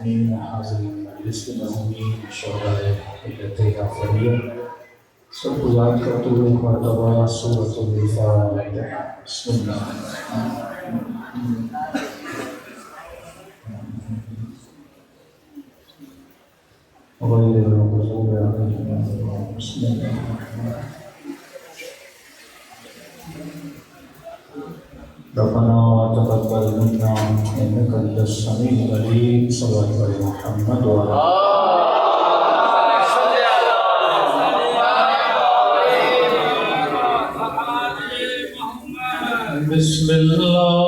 المسلمین حاضرین مجلس کے مضمین شہدائے ملت جعفریہ سب کو یاد کرتے ہوئے مرتبہ سورۃ الفاتحہ بسم اللہ الرحمن الرحیم غیر المغضوب علیہم ولا الضالین بسم اللہ الرحمن الرحیم ربنا تقبل منا انك انت السميع العليم صلى الله على محمد وعلى بسم الله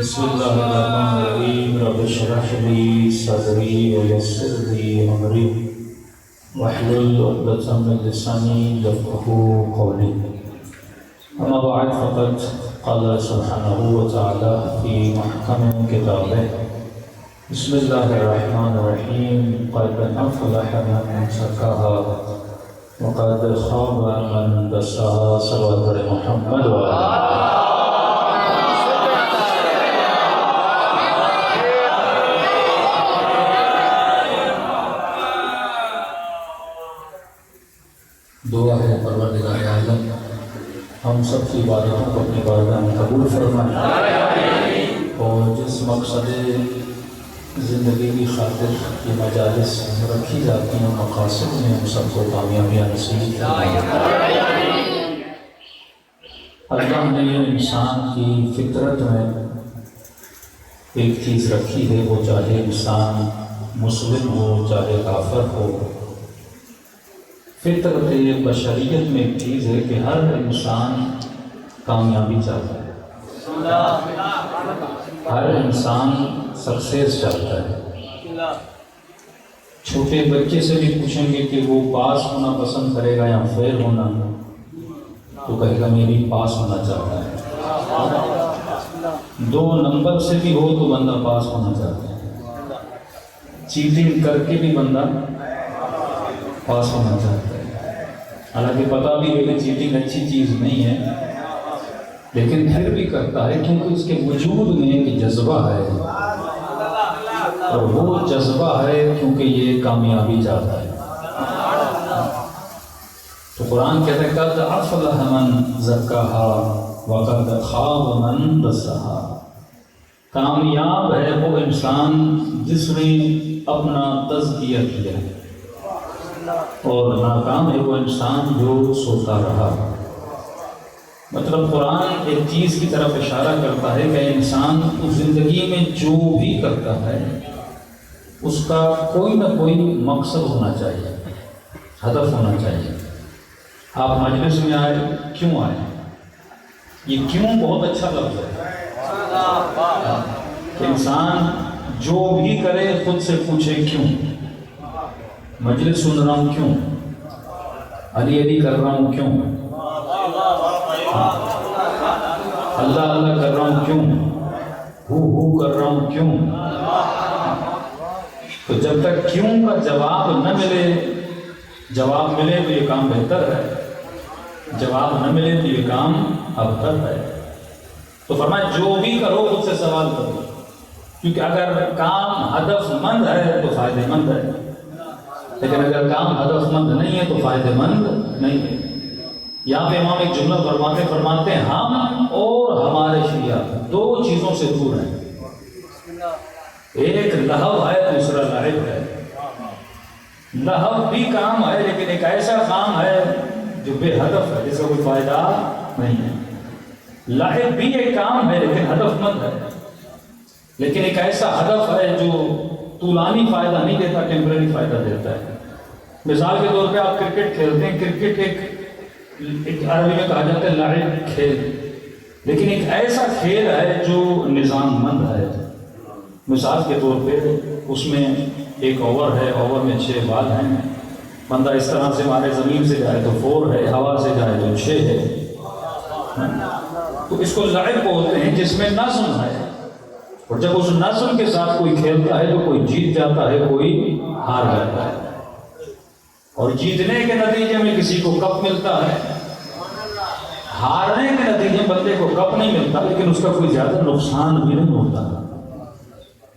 بسم اللہ الرحمن الرحیم رب اشرح لی صدری ویسر لی امری واحلل عقدۃ من لسانی یفقهوا قولی اما بعد فقد قال سبحانہ وتعالی فی محکم کتابہ بسم اللہ الرحمن الرحیم قد افلح من زکاها وقد خاب من دساها صلوات علی محمد وعلی دعا ہے پروردگار عالم ہم سب کی عبادتوں کو اپنی بارگاہ میں قبول فرمائے اور جس مقصد زندگی کی خاطر یہ مجالس رکھی جاتی ہیں مقاصد میں ہم سب کو کامیابیاں نصیب فرمائے۔ اللہ نے انسان کی فطرت میں ایک چیز رکھی ہے، وہ چاہے انسان مسلم ہو چاہے کافر ہو، فطرت بشریت میں ایک چیز ہے کہ ہر انسان کامیابی چاہتا ہے، ہر انسان سکسیس چاہتا ہے۔ چھوٹے بچے سے بھی پوچھیں گے کہ وہ پاس ہونا پسند کرے گا یا فیل ہونا، تو کہے گا میری پاس ہونا چاہتا ہے۔ 2 نمبر سے بھی ہو تو بندہ پاس ہونا چاہتا ہے، چیٹنگ کر کے بھی بندہ پاس ہونا چاہتا ہے، حالانکہ پتہ بھی ہے کہ چیٹنگ اچھی چیز نہیں ہے، لیکن پھر بھی کرتا ہے کیونکہ اس کے وجود میں ایک جذبہ ہے، اور وہ جذبہ ہے کیونکہ یہ کامیابی چاہتا ہے۔ تو قرآن کہتا ہے قد افلح من زکاہا وقد خاب من دساہا، کامیاب ہے وہ انسان جس نے اپنا تزکیہ کیا، اور ناکام ہے وہ انسان جو سوتا رہا۔ مطلب قرآن ایک چیز کی طرف اشارہ کرتا ہے کہ انسان اس زندگی میں جو بھی کرتا ہے اس کا کوئی نہ کوئی مقصد ہونا چاہیے، ہدف ہونا چاہیے۔ آپ مجلس میں آئے، کیوں آئے؟ یہ کیوں بہت اچھا لفظ ہے کہ انسان جو بھی کرے خود سے پوچھے کیوں؟ مجلس سن رہا ہوں کیوں؟ علی کر رہا ہوں کیوں؟ اللہ اللہ کر رہا ہوں کیوں؟ ہو کر رہا ہوں کیوں؟ تو جب تک کیوں کا جواب نہ ملے، جواب ملے تو یہ کام بہتر ہے، جواب نہ ملے تو یہ کام ابتر ہے۔ تو فرمایا جو بھی کرو خود سے سوال کرو، کیونکہ اگر کام ہدف مند ہے تو فائدہ مند ہے، لیکن اگر کام ہدف مند نہیں ہے تو فائدہ مند نہیں ہے۔ یہاں پہ امام ایک جملہ فرماتے ہیں ہم اور ہمارے شیعہ 2 چیزوں سے دور ہیں، ایک لہو ہے دوسرا لعب ہے۔ لہو بھی کام ہے لیکن ایک ایسا کام ہے جو بے ہدف ہے، جس کا کوئی فائدہ نہیں ہے۔ لعب بھی ایک کام ہے لیکن ہدف مند ہے، لیکن ایک ایسا ہدف ہے جو طولانی فائدہ نہیں دیتا، ٹیمپرری فائدہ دیتا ہے۔ مثال کے طور پہ آپ کرکٹ کھیلتے ہیں، کرکٹ ایک عربی میں کہا جاتا ہے لعب، کھیل، لیکن ایک ایسا کھیل ہے جو نظام مند ہے۔ مثال کے طور پہ اس میں 1 اوور ہے، اوور میں 6 بال ہیں، بندہ اس طرح سے مارے، زمین سے جائے تو 4 ہے، ہوا سے جائے تو 6 ہے، تو اس کو لعب بولتے ہیں جس میں نظم ہے، اور جب اس نظم کے ساتھ کوئی کھیلتا ہے تو کوئی جیت جاتا ہے، کوئی ہار جاتا ہے، اور جیتنے کے نتیجے میں کسی کو کپ ملتا ہے، ہارنے کے نتیجے میں بندے کو کپ نہیں ملتا لیکن اس کا کوئی زیادہ نقصان بھی نہیں ہوتا۔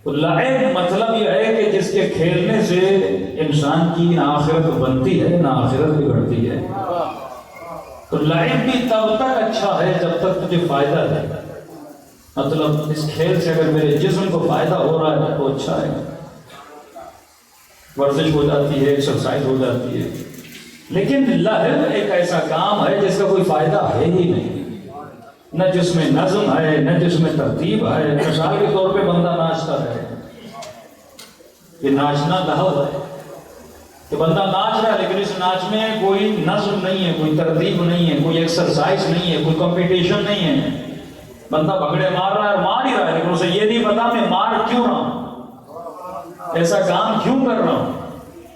تو لعب مطلب یہ ہے کہ جس کے کھیلنے سے انسان کی نہ آخرت بنتی ہے نہ آخرت بگڑتی ہے۔ تو لعب بھی تب تک اچھا ہے جب تک تجھے فائدہ دے، مطلب اس کھیل سے اگر میرے جسم کو فائدہ ہو رہا ہے تو اچھا ہے، ورزش ہو جاتی ہے، ایکسرسائز ہو جاتی ہے، لیکن لہو ایک ایسا کام ہے جس کا کوئی فائدہ ہے ہی نہیں، نہ جس میں نظم ہے نہ جس میں ترتیب ہے۔ مثال کے طور پہ بندہ ناچتا ہے، یہ ناچنا لہو ہے کہ بندہ ناچ رہا ہے لیکن اس ناچ میں کوئی نظم نہیں ہے، کوئی ترتیب نہیں ہے، کوئی ایکسرسائز نہیں ہے، کوئی کمپٹیشن نہیں ہے، بندہ بھگڑے مار رہا ہے اور مار ہی رہا ہے لیکن اسے یہ نہیں پتا میں مار کیوں رہا ہوں، ایسا کام کیوں کر رہا ہوں۔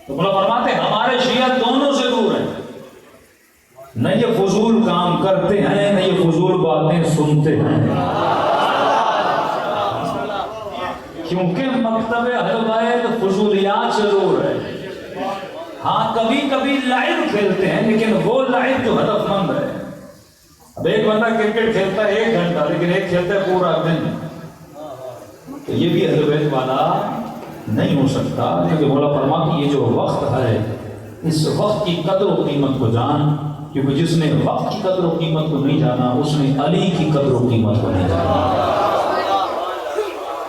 تو مولا فرماتے ہیں ہمارے شیعہ دونوں سے دور ہیں، نہ یہ فضول کام کرتے ہیں نہ یہ فضول باتیں سنتے ہیں، کیونکہ مکتب اہل بیت فضولیات سے دور ہے۔ ہاں کبھی کبھی لعب کھیلتے ہیں لیکن وہ لعب جو ہدف مند ہے۔ اب ایک بندہ کرکٹ کھیلتا ہے 1 گھنٹہ لیکن ایک کھیلتا ہے پورا دن، تو یہ بھی اہل بیت والا نہیں ہو سکتا، کیونکہ مولا فرماتے یہ جو وقت ہے اس وقت کی قدر و قیمت کو جان، کیونکہ جس نے وقت کی قدر و قیمت کو نہیں جانا اس نے علی کی قدر و قیمت کو نہیں جانا۔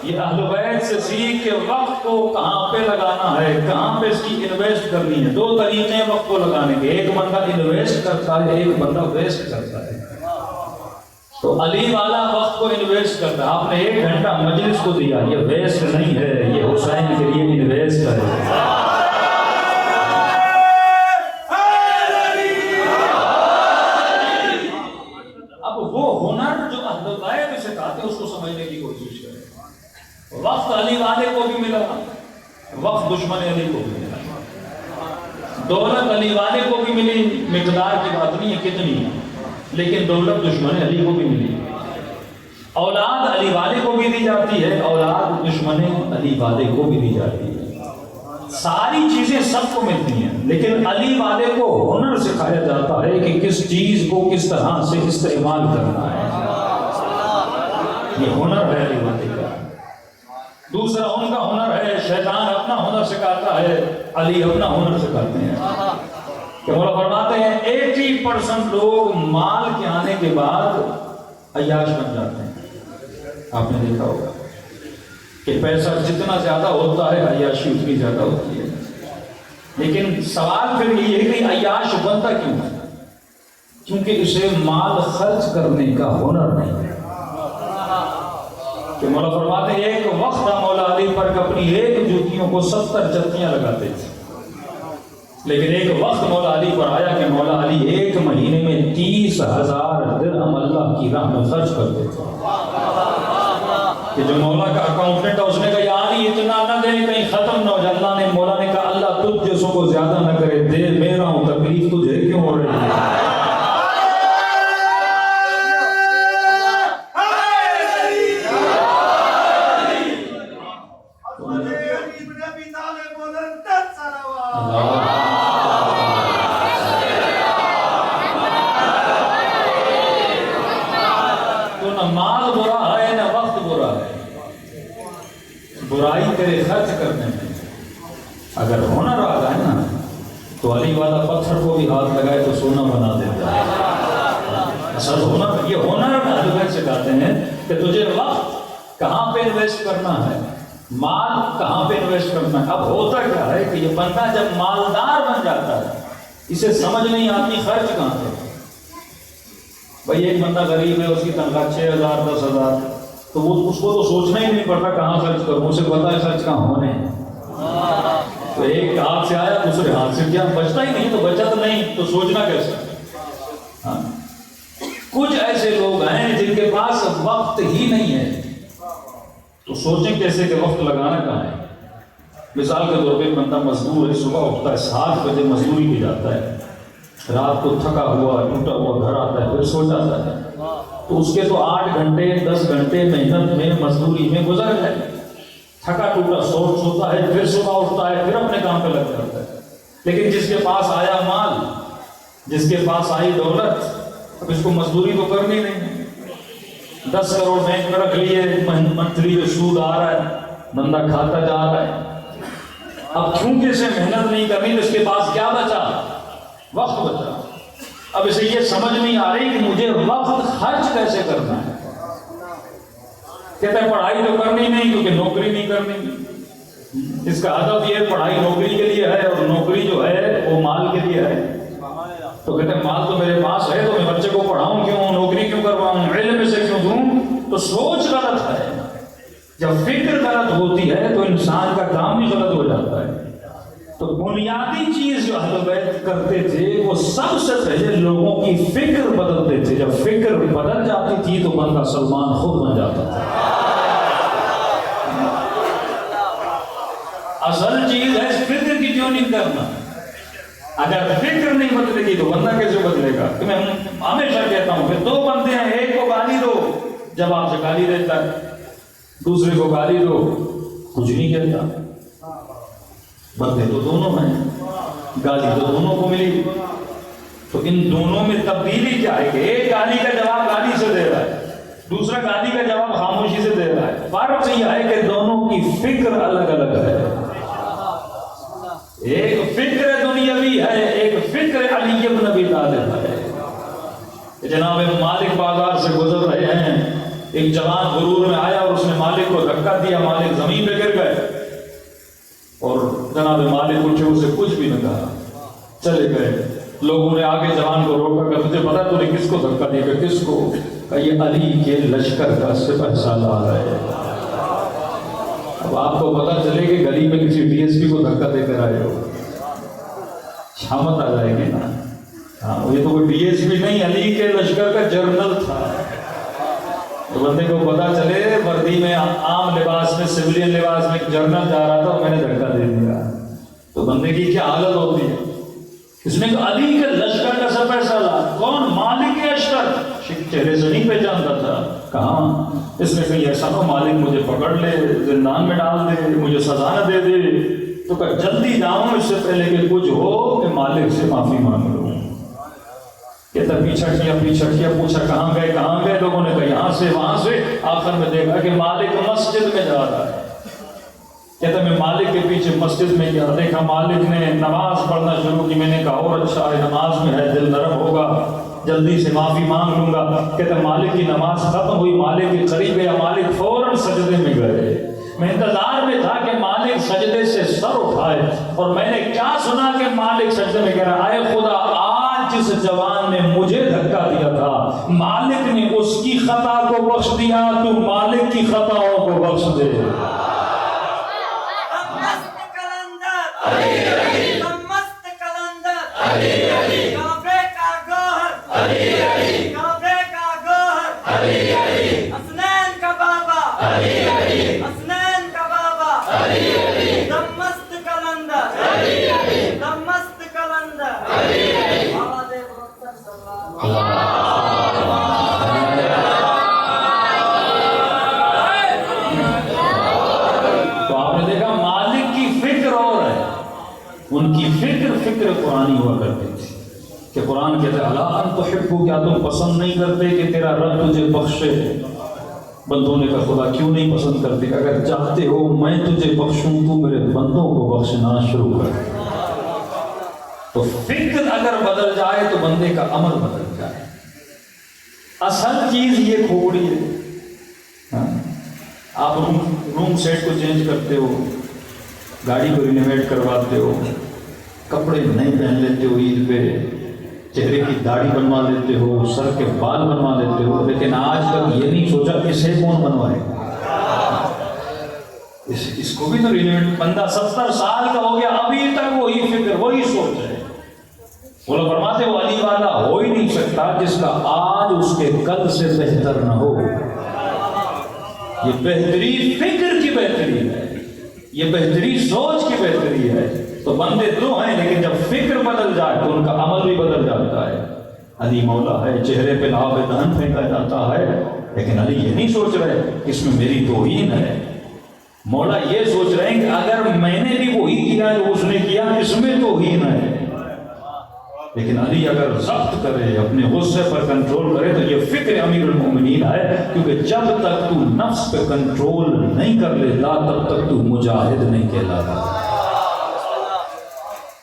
یہ اہل بیت سے سیکھ کے وقت کو کہاں پہ لگانا ہے، کہاں پہ اس کی انویسٹ کرنی ہے۔ 2 طریقے ہیں وقت کو لگانے کے، ایک بندہ انویسٹ کرتا ہے، ایک بندہ ویسٹ کرتا ہے۔ تو علی والا وقت کو انویسٹ کرتا ہے. آپ نے 1 گھنٹہ مجلس کو دیا، یہ ویسٹ نہیں ہے، یہ حسین کے لیے انویسٹ کرے. اب وہ ہنر جو اہل غیب سکھاتے اس کو سمجھنے کی کوشش کریں. وقت علی والے کو بھی ملا، وقت دشمن علی کو بھی ملا. دولت علی والے کو بھی ملی، مقدار کی بات نہیں ہے کتنی ہے، لیکن دولت دشمن علی کو بھی ملی. اولاد علی والے کو بھی دی جاتی ہے، اولاد دشمن علی والے کو بھی دی جاتی ہے. ساری چیزیں سب کو ملتی ہیں، لیکن علی والے کو ہنر سکھایا جاتا ہے کہ کس چیز کو کس طرح سے استعمال کرنا ہے. یہ ہنر ہے علی والے کا. دوسرا ان کا ہنر ہے، شیطان اپنا ہنر سکھاتا ہے، علی اپنا ہنر سکھاتے ہیں. کہ مولا فرماتے ہیں 80% لوگ مال کے آنے کے بعد عیاش بن جاتے ہیں. آپ نے دیکھا ہوگا کہ پیسہ جتنا زیادہ ہوتا ہے عیاشی اتنی زیادہ ہوتی ہے. لیکن سوال پھر یہ ہے کہ عیاش بنتا کیوں ہے؟ کیونکہ اسے مال خرچ کرنے کا ہنر نہیں ہے. کہ مولا فرماتے ہیں ایک وقت تھا مولا علی پر کہ اپنی 1 جوتیوں کو 70 جتیاں لگاتے تھے. لیکن ایک وقت مولا علی پر آیا کہ مولا علی 1 مہینے میں 30,000 درہم اللہ کی راہ میں خرچ کرتے تھے. کہ جو مولا کا اکاؤنٹنٹ ہے اس نے کہا یار اتنا نہ دے کہیں ختم نہ ہو جائے. اللہ نے مولا نے کہا اللہ تجھ جیسوں کو زیادہ نہ کرے، دے میرا ہوں، تکلیف تجھے کیوں ہو رہی ہے؟ برائی تیرے خرچ کرنے میں اگر ہنر آ جائے نا تو علی والا پتھر کو بھی ہاتھ لگائے تو سونا بنا دیتا ہے. اصل ہنر یہ ہنر میں سکھاتے ہیں کہ تجھے وقت کہاں پہ انویسٹ کرنا ہے، مال کہاں پہ انویسٹ کرنا ہے. اب ہوتا کیا ہے کہ یہ بندہ جب مالدار بن جاتا ہے اسے سمجھ نہیں آتی خرچ کہاں سے. بھائی ایک بندہ غریب ہے، اس کی تنخواہ 6,000 10,000، تو وہ اس کو تو سوچنا ہی نہیں پڑتا کہاں خرچ کروں، اسے پتا ہے خرچ کہاں ہونے ہیں. تو ایک ہاتھ سے آیا دوسرے ہاتھ سے کیا بچتا ہی نہیں، تو بچت نہیں تو سوچنا کیسے. کچھ ایسے لوگ ہیں جن کے پاس وقت ہی نہیں ہے تو سوچیں کیسے کہ وقت لگانا کہاں ہے. مثال کے طور پہ بندہ مزدور ہے، صبح اٹھتا ہے 7 بجے مزدوری پہ جاتا ہے، رات کو تھکا ہوا ٹوٹا ہوا گھر آتا ہے، پھر سو جاتا ہے. تو اس کے تو 8 گھنٹے 10 گھنٹے محنت میں مزدوری میں گزر گئے. تھکا ٹوٹا سوتا ہے، پھر صبح اٹھتا ہے، پھر اپنے کام پہ لگ جاتا ہے. لیکن جس کے پاس آیا مال، جس کے پاس آئی دولت، اب اس کو مزدوری تو کرنی نہیں. 10 کروڑ بینک میں رکھ لیے، منتھلی جو سود آ رہا ہے بندہ کھاتا جا رہا ہے. اب کیونکہ اسے محنت نہیں کرنی تو اس کے پاس کیا بچا؟ وقت بچا. اب اسے یہ سمجھ نہیں آ رہی کہ مجھے وقت خرچ کیسے کرنا ہے. کہتا ہے پڑھائی تو کرنی نہیں کیونکہ نوکری نہیں کرنی. اس کا ہدف یہ پڑھائی نوکری کے لیے ہے اور نوکری جو ہے وہ مال کے لیے ہے. تو کہتے ہیں مال تو میرے پاس ہے تو میں بچے کو پڑھاؤں کیوں، نوکری کیوں کرواؤں، علم سے کیوں دوں. تو سوچ غلط ہے. جب فکر غلط ہوتی ہے تو انسان کا کام بھی غلط ہو جاتا ہے. تو بنیادی چیز جو اہل بیت کرتے تھے وہ سب سے پہلے لوگوں کی فکر بدلتے تھے. جب فکر بدل جاتی تھی تو بندہ سلمان خود بن جاتا تھا. اصل چیز ہے فکر کی ٹیوننگ کرنا. اگر فکر نہیں بدلے گی تو بندہ کیسے بدلے گا؟ تو میں ہمیشہ کہتا ہوں کہ 2 بندے ہیں، ایک کو گالی دو جب آپ سے گالی دیتا ہے، دوسرے کو گالی دو کچھ نہیں کہتا. بندے تو دونوں ہیں، گالی تو دونوں کو ملی. تو ان دونوں میں تبدیلی کیا ہے کہ ایک گالی کا جواب گالی سے دے رہا ہے، دوسرا گالی کا جواب خاموشی سے دے رہا ہے. فرق یہ ہے کہ دونوں کی فکر الگ الگ ہے. ایک فکر دنیاوی ہے، ایک فکر علی بن ابی طالب ہے. جناب مالک بازار سے گزر رہے ہیں، ایک جوان غرور میں آیا اور اس نے مالک کو دھکا دیا، مالک زمین پہ گر گئے اور جناب مالک اٹھے، اسے کچھ بھی نہ کہا، چلے گئے. لوگوں نے آگے جوان کو روکا کہ تجھے پتا تو نے کس کو دھکا دیا کہ کس کو؟ کہ یہ علی کے لشکر کا سپہ سالار ہے۔ اب آپ کو پتا چلے کہ گلی میں کسی ڈی ایس پی کو دھکا دے کر آئے ہو، شامت آ جائے گی نا۔ ہاں یہ تو کوئی ڈی ایس پی نہیں، علی کے لشکر کا جنرل تھا۔ تو بندے کو پتا چلے وردی میں عام لباس میں سویلین لباس میں جنرل جا رہا تھا اور میں نے دھکا دے دیا، تو بندے کی کیا حالت ہوتی ہے؟ اس نے کہا علی کے لشکر کا سپہ سالار کون؟ مالک اشتر۔ چہرے سے نہیں پہچانتا تھا، کہاں؟ اس نے کہا ایسا نہ مالک مجھے پکڑ لے، زندان میں ڈال دے، مجھے سزا نہ دے دے۔ تو کہا جلدی جاؤں اس سے پہلے کہ کچھ ہو، کہ مالک سے معافی مانگ لوں۔ کہتا پیچھا کیا، پوچھا کہاں گئے؟ لوگوں نے کہا یہاں سے وہاں سے، آخر میں دیکھا کہ مالک مسجد میں جا رہا ہے۔ کہتا میں مالک کے پیچھے مسجد میں گیا، دیکھا مالک نے نماز پڑھنا شروع کی۔ میں نے کہا اور اچھا ہے، نماز میں ہے، دل نرم ہوگا، جلدی سے معافی مانگ لوں گا۔ کہتا مالک کی نماز ختم ہوئی، مالک کے قریب گیا، مالک فوراً سجدے میں گئے۔ میں انتظار میں تھا کہ مالک سجدے سے سر اٹھائے، اور میں نے کیا سنا کہ مالک سجدے میں کہہ رہا ہے اے خدا، آج جس جوان نے مجھے دھکا دیا تھا مالک نے اس کی خطا کو بخش دیا، تو مالک کی خطاؤں کو بخش دے۔ ان کی فکر قرآنی ہوا کرتی تھی کہ قرآن کہتا ہے الا ان تحبوا، کیا تم پسند نہیں کرتے کہ تیرا رب تجھے بخشے؟ بندوں نے کہا خدا کیوں نہیں پسند کرتے؟ اگر چاہتے ہو میں تجھے بخشوں تو میرے بندوں کو بخشنا شروع کر۔ تو فکر اگر بدل جائے تو بندے کا عمل بدل جائے۔ اصل چیز یہ کھوپڑی ہے۔ آپ روم سیٹ کو چینج کرتے ہو، گاڑی کو رینویٹ کرواتے ہو، کپڑے نہیں پہن لیتے ہو عید پہ، چہرے کی داڑھی بنوا لیتے ہو، سر کے بال بنوا لیتے ہو، لیکن آج تک یہ نہیں سوچا اسے کون بنوائے گا؟ اس کو بھی تو رینویٹ، بندہ 70 سال کا ہو گیا ابھی تک وہی فکر وہی سوچ ہے۔ وہ لوگ فرماتے وہ علی والا ہو ہی نہیں سکتا جس کا آج اس کے کل سے بہتر نہ ہو۔ یہ بہتری فکر کی بہتری ہے، یہ بہتری سوچ کی بہتری ہے۔ تو بندے دو ہیں لیکن جب فکر بدل جائے تو ان کا عمل بھی بدل جاتا ہے۔ علی مولا ہے، چہرے پہ لعاب دہن پھینکا جاتا ہے، لیکن علی یہ نہیں سوچ رہے اس میں میری توہین ہے۔ مولا یہ سوچ رہے ہیں کہ اگر میں نے بھی وہی کیا جو اس نے کیا اس میں توہین ہے۔ لیکن علی اگر ضبط کرے، اپنے غصے پر کنٹرول کرے تو یہ فکر امیر المومنین ہے، کیونکہ جب تک تو نفس پہ کنٹرول نہیں کر لیتا تب تک تو مجاہد نہیں کہلاتا۔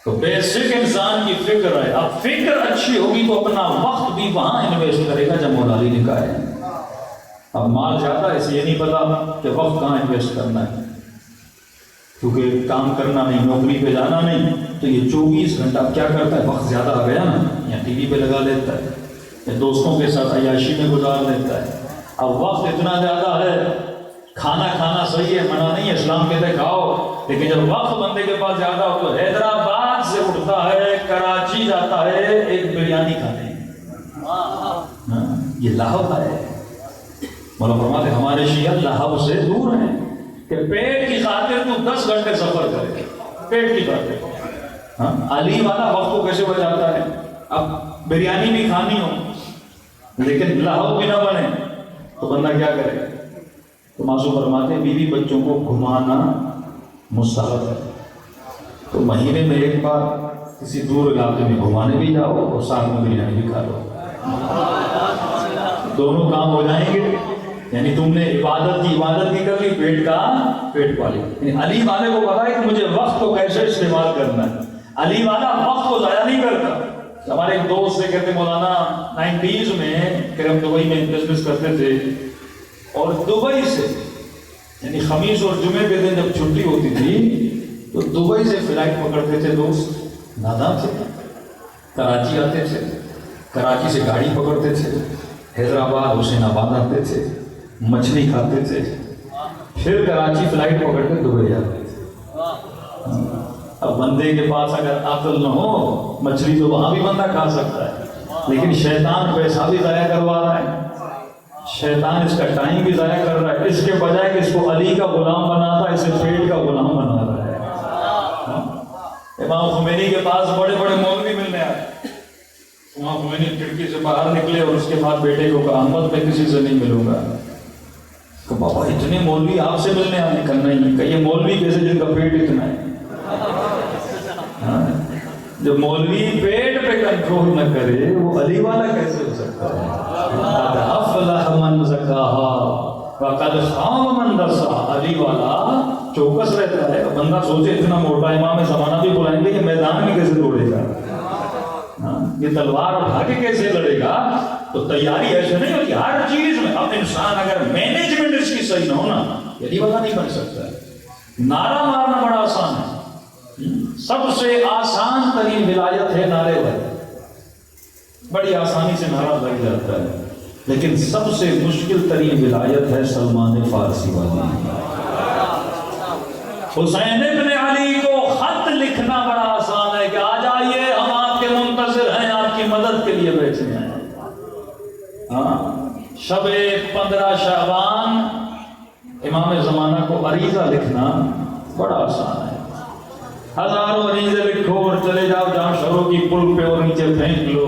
تو بیسک انسان کی فکر ہے۔ اب فکر اچھی ہوگی تو اپنا وقت بھی وہاں انویسٹ کرے گا جب مولا علی نے کہا ہے۔ اب مال زیادہ ہے، اسے یہ نہیں پتا کہ وقت کہاں انویسٹ کرنا ہے، کیونکہ کام کرنا نہیں، نوکری پہ جانا نہیں، تو یہ 24 گھنٹہ کیا کرتا ہے؟ وقت زیادہ آ گیا نا، یا ٹی وی پہ لگا لیتا ہے، یا دوستوں کے ساتھ عیاشی میں گزار لیتا ہے۔ اب وقت اتنا زیادہ ہے، کھانا صحیح ہے، منع نہیں ہے، اسلام کہتے کھاؤ، لیکن جب وقت بندے کے پاس زیادہ ہو تو حیدرآباد سے اٹھتا ہے، کراچی جاتا ہے ایک بریانی کھانے۔ یہ لہو ہے۔ مولا فرماتے ہمارے شیعہ لہو سے دور ہیں کہ پیٹ کی خاطر تو 10 گھنٹے سفر کرے، پیٹ کی خاطر۔ علی والا وقت کو کیسے بچاتا ہے؟ اب بریانی بھی کھانی ہو لیکن لہو بھی نہ بنے تو بندہ کیا کرے؟ تو معصوم فرماتے ہیں بیوی بچوں کو گھمانا مستحب ہے، تو مہینے میں ایک بار کسی دور علاقے میں گھمانے بھی جاؤ اور ساتھ میں بریانی بھی کھا لو، دونوں کام ہو جائیں گے۔ یعنی تم نے عبادت کی کر لی، پیٹ پالی۔ یعنی علی والے کو پتا ہے کہ مجھے وقت کو کیسے استعمال کرنا ہے۔ علی والا وقت کو ضائع نہیں کرتا۔ ہمارے ایک دوست سے کہتے مولانا 90s میں کہ ہم دبئی میں بزنس کرتے تھے، اور دبئی سے یعنی خمیس اور جمعے کے دن جب چھٹی ہوتی تھی تو دبئی سے فلائٹ پکڑتے تھے دوست، نادان تھے، کراچی آتے تھے، کراچی سے گاڑی پکڑتے تھے، حیدرآباد حسین آباد آتے تھے، مچھلی کھاتے تھے، پھر کراچی فلائٹ پکڑ کے دبئی جاتے تھے۔ اب بندے کے پاس اگر عقل نہ ہو، مچھلی تو وہاں بھی بندہ کھا سکتا ہے، لیکن شیطان پیسہ بھی ضائع کروا رہا ہے، شیطان اس کا ٹائم بھی ضائع کر رہا ہے، اس کے بجائے کہ اس کو علی کا غلام بناتا ہے، اسے پیٹ کا غلام بنا رہا ہے۔ امام خمینی کے پاس بڑے بڑے مولوی ملنے آئے، امام خمینی کھڑکی سے باہر نکلے اور اس کے بعد بیٹے کو کہا احمد میں کسی سے نہیں ملوں گا۔ کہ بابا اتنے مولوی آپ سے ملنے آنے کا نہیں، کہ یہ مولوی کیسے جن کا پیٹ اتنا ہے؟ جو مولوی پیٹ پہ کنٹرول نہ کرے وہ علی والا کیسے ہو سکتا ہے؟ قد افلح من زکاہا وقد خاب من دساہا۔ علی والا چوکس رہتا ہے، بندہ سوچے اتنا موٹا امام زمانہ بھی بلائیں گے، یہ میدان میں کیسے دوڑے گا، یہ تلوار اٹھا کے کیسے لڑے گا؟ تو تیاری ایسے نہیں ہوتی ہر چیز میں۔ اب انسان اگر مینجمنٹ اس کی صحیح نہ ہونا، علی والا نہیں بن سکتا ہے۔ نعرہ مارنا بڑا آسان ہے، سب سے آسان ترین ولایت ہے نعرے والی، بڑی آسانی سے نعرہ لگ جاتا ہے، لیکن سب سے مشکل ترین ولایت ہے سلمان فارسی والی۔ حسین ابن علی کو خط لکھنا بڑا آسان ہے کہ آ جائیے، ہم آپ کے منتظر ہیں، آپ کی مدد کے لیے بیٹھے ہیں۔ شب 15 شعبان امام زمانہ کو عریضہ لکھنا بڑا آسان ہے، ہزاروں عریضے لکھو اور چلے جاؤ جہاں شروع کی پل پہ اور نیچے پھینک لو،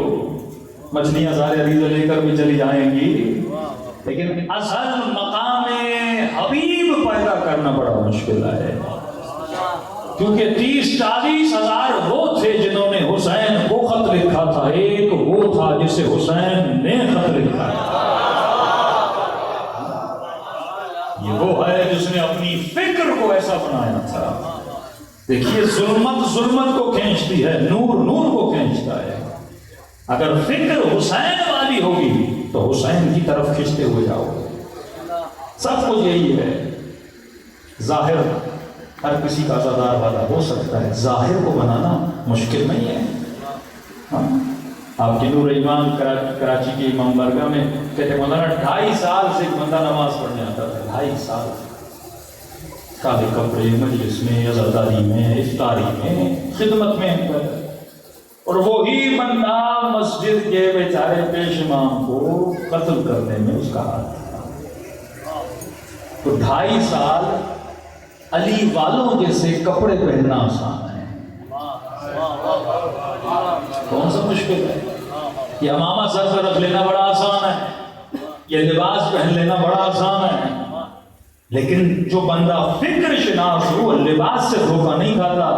مچھلیاں سارے عریضے لے کر بھی چلی جائیں گی، لیکن اصل مقام حبیب پیدا کرنا بڑا مشکل ہے، کیونکہ 30-40 ہزار وہ تھے جنہوں نے حسین کو خط لکھا تھا، ایک وہ تھا جسے حسین نے خط لکھا تھا۔ یہ وہ ہے جس نے اپنی فکر کو ایسا بنایا تھا۔ دیکھیے ظلمت کو کھینچتی ہے، نور کو کھینچتا ہے۔ اگر فکر حسین والی ہوگی تو حسین کی طرف کھینچتے ہوئے جاؤ گے۔ سب کچھ یہی ہے، ظاہر ہر کسی کا عزادار والا ہو سکتا ہے، ظاہر کو بنانا مشکل نہیں ہے۔ آپ کے نور ایمان کراچی کے امام بارگاہ میں کہتے ہیں مولانا 2.5 سال سے ایک بندہ نماز پڑھنے آتا تھا، 2.5 سال، کالے کپڑے، مجلس میں، عزاداری میں، افطاری میں، خدمت میں، اور وہی بندہ مسجد کے بیچارے پیش امام کو قتل کرنے میں اس کا ہاتھ تھا۔ تو 2.5 سال علی والوں جیسے کپڑے پہننا آسان ہے، کون سا مشکل ہے؟ یہ امامہ سر پر رکھ لینا بڑا آسان ہے، یہ لباس پہن لینا بڑا آسان ہے، لیکن جو بندہ فکر شناس ہو لباس سے دھوکہ نہیں کھاتا۔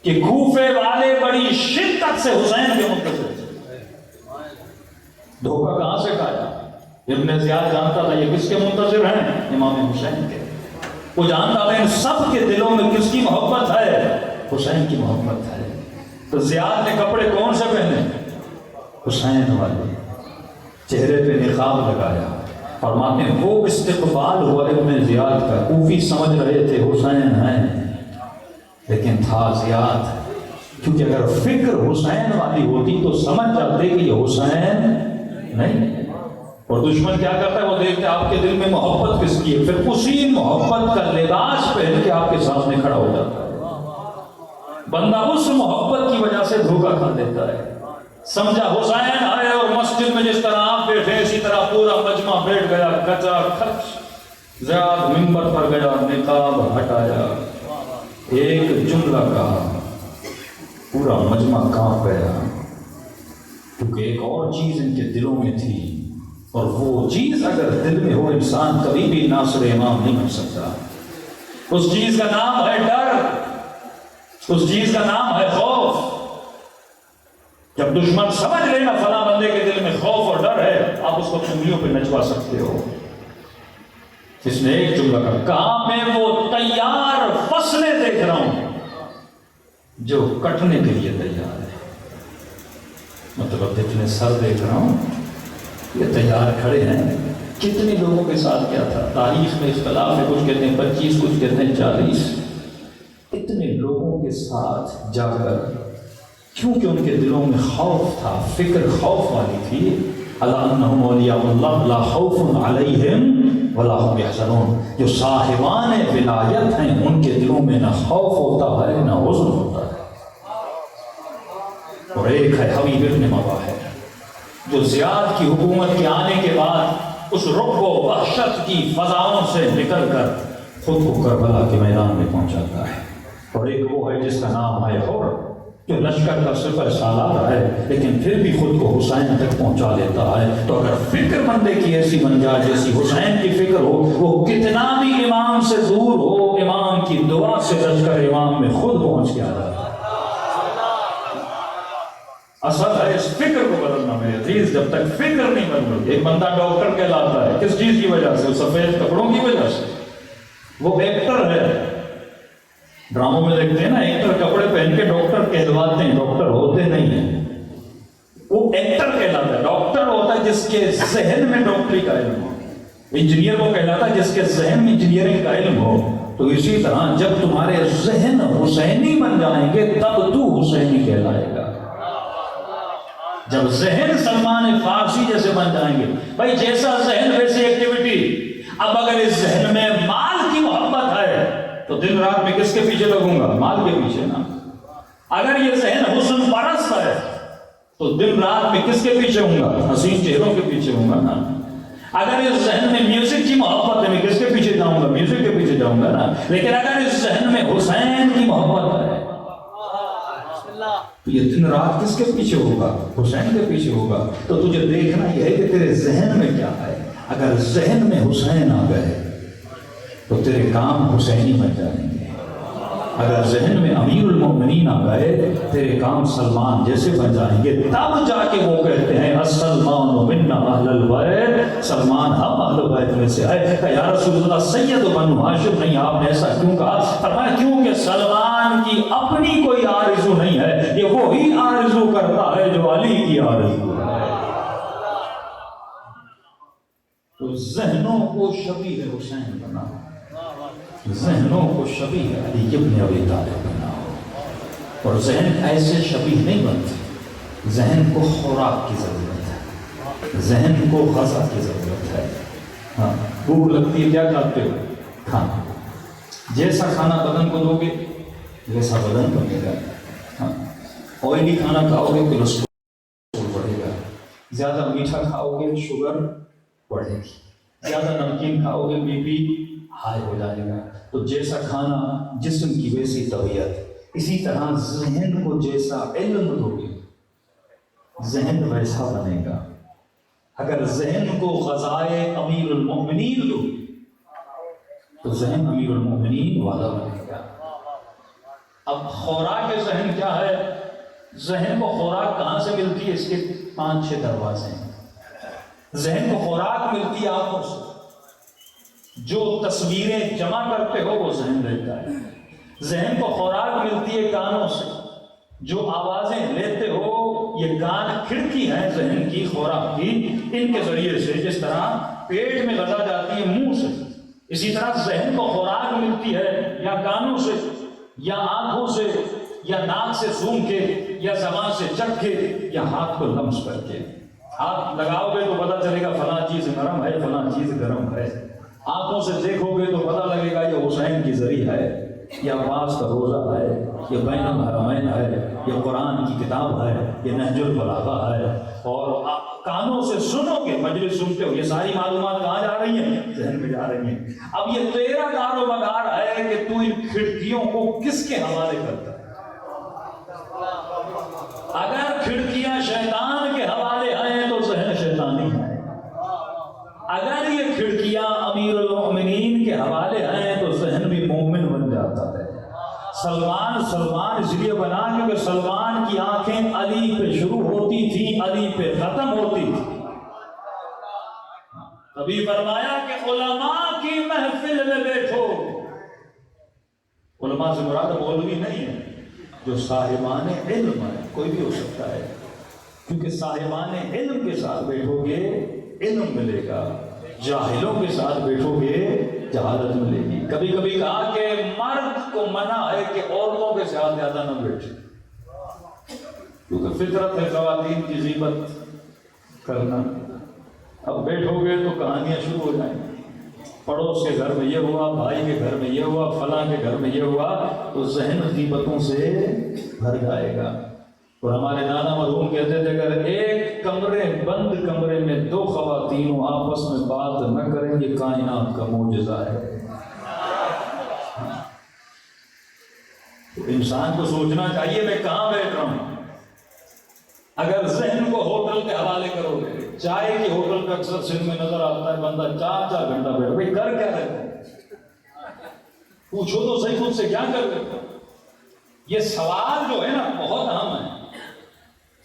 کہ کوفے والے بڑی شدت سے حسین کے منتظر تھے، دھوکہ کہاں سے کھایا؟ ابن زیاد جانتا تھا یہ کس کے منتظر ہیں؟ امام حسین کے۔ وہ جانتا تھا ان سب کے دلوں میں کس کی محبت ہے؟ حسین کی محبت ہے۔ تو زیاد نے کپڑے کون سے پہنے؟ حسین والے، چہرے پہ نقاب لگایا، فرماتے ہیں وہ استقبال ہوا ابن زیاد کا، کوفی سمجھ رہے تھے حسین ہیں، لیکن تھا زیاد، کیونکہ اگر فکر حسین والی ہوتی تو سمجھ جاتے کہ یہ حسین نہیں۔ اور دشمن کیا کرتا ہے؟ وہ دیکھتے آپ کے دل میں محبت کس کی ہے، پھر اسی محبت کا لباس پہن کے آپ کے سامنے کھڑا ہو جاتا ہے۔ بندہ اس محبت کی وجہ سے دھوکہ کھا دیتا ہے، سمجھا حسین آئے اور مسجد میں جس طرح آپ بیٹھے اسی طرح پورا مجمع بیٹھ گیا، کچا کھچ، زیاد منبر پر گیا، نقاب ہٹایا، ایک جملہ کہا، پورا مجمع کانپ گیا، کیونکہ ایک اور چیز ان کے دلوں میں تھی، اور وہ چیز اگر دل میں ہو انسان کبھی بھی ناصر امام نہیں بن سکتا۔ اس چیز کا نام ہے ڈر، اس چیز کا نام ہے خوف۔ جب دشمن سمجھ لینا فلاں بندے کے دل میں خوف اور ڈر ہے، آپ اس کو انگلیوں پہ نچوا سکتے ہو۔ اس نے ایک جملہ کہا، میں وہ تیار فصلیں دیکھ رہا ہوں جو کٹنے کے لیے تیار ہے۔ مطلب جتنے سر دیکھ رہا ہوں یہ تیار کھڑے ہیں۔ کتنے لوگوں کے ساتھ کیا تھا؟ تاریخ میں اختلاف ہے، کچھ کہتے ہیں 25، کچھ کہتے ہیں 40۔ اتنے لوگوں کے ساتھ جا کر کیونکہ ان کے دلوں میں خوف تھا، فکر خوف والی تھی. الا انہم اولیاء اللہ لا خوف علیہم ولا هم یحزنون. جو صاحبان ولایت ہیں ان کے دلوں میں نہ خوف ہوتا ہے نہ حزن ہوتا ہے. اور ایک ہے حبیب ابن مواہب جو زیاد کی حکومت کے آنے کے بعد اس رعب و وحشت کی فضاؤں سے نکل کر خود کو کربلا کے میدان میں پہنچاتا ہے. اور ایک وہ ہے جس کا نام ہے حر، جو لشکر کا سپہ سالار ہے لیکن پھر بھی خود کو حسین تک پہنچا لیتا ہے. تو اگر فکر بندے کی ایسی بن جائے جیسی حسین کی فکر ہو، وہ کتنا بھی امام سے دور ہو، امام کی دعا سے لشکر امام میں خود پہنچ کے آ جاتا ہے. اصل ہے اس فکر کو بدلنا میرے عزیز. جب تک فکر نہیں بدلتی، ایک بندہ ڈاکٹر کہلاتا ہے کس چیز کی وجہ سے؟ سفید کپڑوں کی وجہ سے. وہ ایکٹر ہے. ڈراموں میں دیکھتے ہیں نا، ایکٹر کپڑے پہن کے ڈاکٹر کہلواتے ہیں، ڈاکٹر ہوتے نہیں ہیں. وہ ایکٹر کہلاتا ہے. ڈاکٹر ہوتا ہے جس کے ذہن میں ڈاکٹری کا علم ہو. انجینئر وہ کہلاتا ہے جس کے ذہن میں انجینئرنگ کا علم ہو. تو اسی طرح جب تمہارے ذہن حسینی بن جائیں گے تب تو حسینی کہلائے گا. جب ذہن سلمان فارسی جیسے بن جائیں گے، بھائی جیسا ذہن ویسی ایکٹیویٹی. اب اگر اس ذہن میں مال کی محبت ہے تو دن رات میں کس کے پیچھے لگوں گا؟ مال کے پیچھے نا. اگر یہ ذہن حسن پرست ہے تو دن رات میں کس کے پیچھے ہوں گا؟ حسین چہروں کے پیچھے ہوں گا نا. اگر اس ذہن میں میوزک کی محبت ہے، میں کس کے پیچھے جاؤں گا؟ میوزک کے پیچھے جاؤں گا نا. لیکن اگر اس ذہن میں حسین کی محبت ہے تو یہ دن رات کس کے پیچھے ہوگا؟ حسین کے پیچھے ہوگا. تو تجھے دیکھنا یہ ہے کہ تیرے ذہن میں کیا ہے. اگر ذہن میں حسین آ گئے تو تیرے کام حسینی بن جائیں گے. اگر ذہن میں امیر المؤمنین آ گئے تیرے کام سلمان جیسے بن جائیں گے. تب جا کے وہ کہتے ہیں السلمان منا اہل البیت، سلمان ہم اہل بیت میں سے آئے. کہ یا رسول اللہ سید بنو ہاشم نہیں، آپ نے ایسا کیوں کہا؟ فرمایا کیونکہ سلمان کی اپنی کوئی آرزو نہیں ہے، یہ وہی آرزو کرتا ہے جو علی کی آرزو ہے. تو ذہنوں کو شبیہ حسین بناؤ، ذہنوں کو شبیہ علی ابن ابی طالب بناؤ. اور ذہن ایسے شبیہ نہیں بنتے. ذہن کو خوراک کی ضرورت ہے، ذہن کو غذا کی ضرورت ہے. ہاں بھوک لگتی ہے، کیا کھاتے ہو؟ کھانا. جیسا کھانا بدن کو دو گے ویسا بدن بنے گا. ہاں آئلی کھانا کھاؤ گے کولیسٹرول بڑھے گا، زیادہ میٹھا کھاؤ گے شوگر بڑھے گی، زیادہ نمکین کھاؤ گے بی پی ہائی ہو جائے گا. تو جیسا کھانا جسم کی ویسی طبیعت. اسی طرح ذہن کو جیسا علم دو گے ذہن ویسا بنے گا. اگر ذہن کو غذائے امیر المؤمنین دو تو ذہن امیر المؤمنین والا بنے گا. اب خوراک ذہن کیا ہے؟ ذہن کو خوراک کہاں سے ملتی ہے؟ اس کے 5-6 دروازے ہیں. ذہن کو خوراک ملتی ہے آنکھوں سے. جو تصویریں جمع کرتے ہو وہ ذہن دیتا ہے. ذہن کو خوراک ملتی ہے کانوں سے. جو آوازیں لیتے ہو یہ کان کھڑکی ہے ذہن کی خوراک کی. ان کے ذریعے سے جس طرح پیٹ میں غذا جاتی ہے منہ سے، اسی طرح ذہن کو خوراک ملتی ہے یا کانوں سے یا آنکھوں سے یا ناک سے سونگھ کے یا زبان سے چکھ کے یا ہاتھ کو لمس کر کے. ہاتھ لگاؤ گے تو پتہ چلے گا فلاں چیز نرم ہے فلاں چیز گرم ہے. آنکھوں سے دیکھو گے تو پتہ لگے گا یہ حسین کی ذریعہ ہے، یہ عباس کا روزہ ہے، یہ بین الحرمین ہے، یہ قرآن کی کتاب ہے، یہ نہج البلاغہ ہے. اور کانوں سے سنو گے، مجلس سنتے ہو، یہ ساری معلومات کہاں جا رہی ہیں؟ ذہن میں جا رہی ہیں. اب یہ تیرا دار و مدار ہے کہ تو ان کھڑکیوں کو کس کے حوالے کرتا ہے. اگر کھڑکیاں شیطان کے حوالے ہیں تو ذہن شیطانی ہے. اگر یہ کھڑکیاں امیر المؤمنین کے حوالے ہیں تو ذہن بھی مومن بن جاتا ہے. سلمان اس لیے بنا کیونکہ سلمان کی آنکھیں علی پہ شروع ہوتی تھی، علی پہ ختم ہوتی تھی. تبھی فرمایا کہ علماء کی محفل میں بیٹھو. علماء سے مراد مولوی نہیں ہے، جو صاحبان علم ہے. کوئی بھی ہو سکتا ہے، کیونکہ صاحبان علم کے ساتھ بیٹھو گے علم ملے گا، جاہلوں کے ساتھ بیٹھو گے جہالت ملے گی. کبھی کبھی کہا کہ مرد کو منع ہے کہ عورتوں کے ساتھ زیادہ نہ بیٹھے. کیونکہ فطرت ہے خواتین کی غیبت کرنا. اب بیٹھو گے تو کہانیاں شروع ہو جائیں گی. پڑوس کے گھر میں یہ ہوا, بھائی کے گھر میں یہ ہوا, فلاں کے گھر میں یہ ہوا, تو ذہن غیبتوں سے بھر جائے گا. اور ہمارے نانا مرحوم کہتے تھے اگر ایک بند کمرے میں دو خواتین آپس میں بات نہ کریں یہ کائنات کا معجزہ ہے. تو انسان کو سوچنا چاہیے میں کہاں بیٹھ رہا ہوں. اگر ذہن کو ہوٹل کے حوالے کرو گے, چائے کی ہوٹل پہ اکثر سندھ میں نظر آتا ہے بندہ 4 گھنٹہ بیٹھا, بھائی کر کیا رہتا ہے؟ پوچھو تو صحیح خود سے کیا کر رہے ہو. یہ سوال جو ہے نا بہت اہم ہے.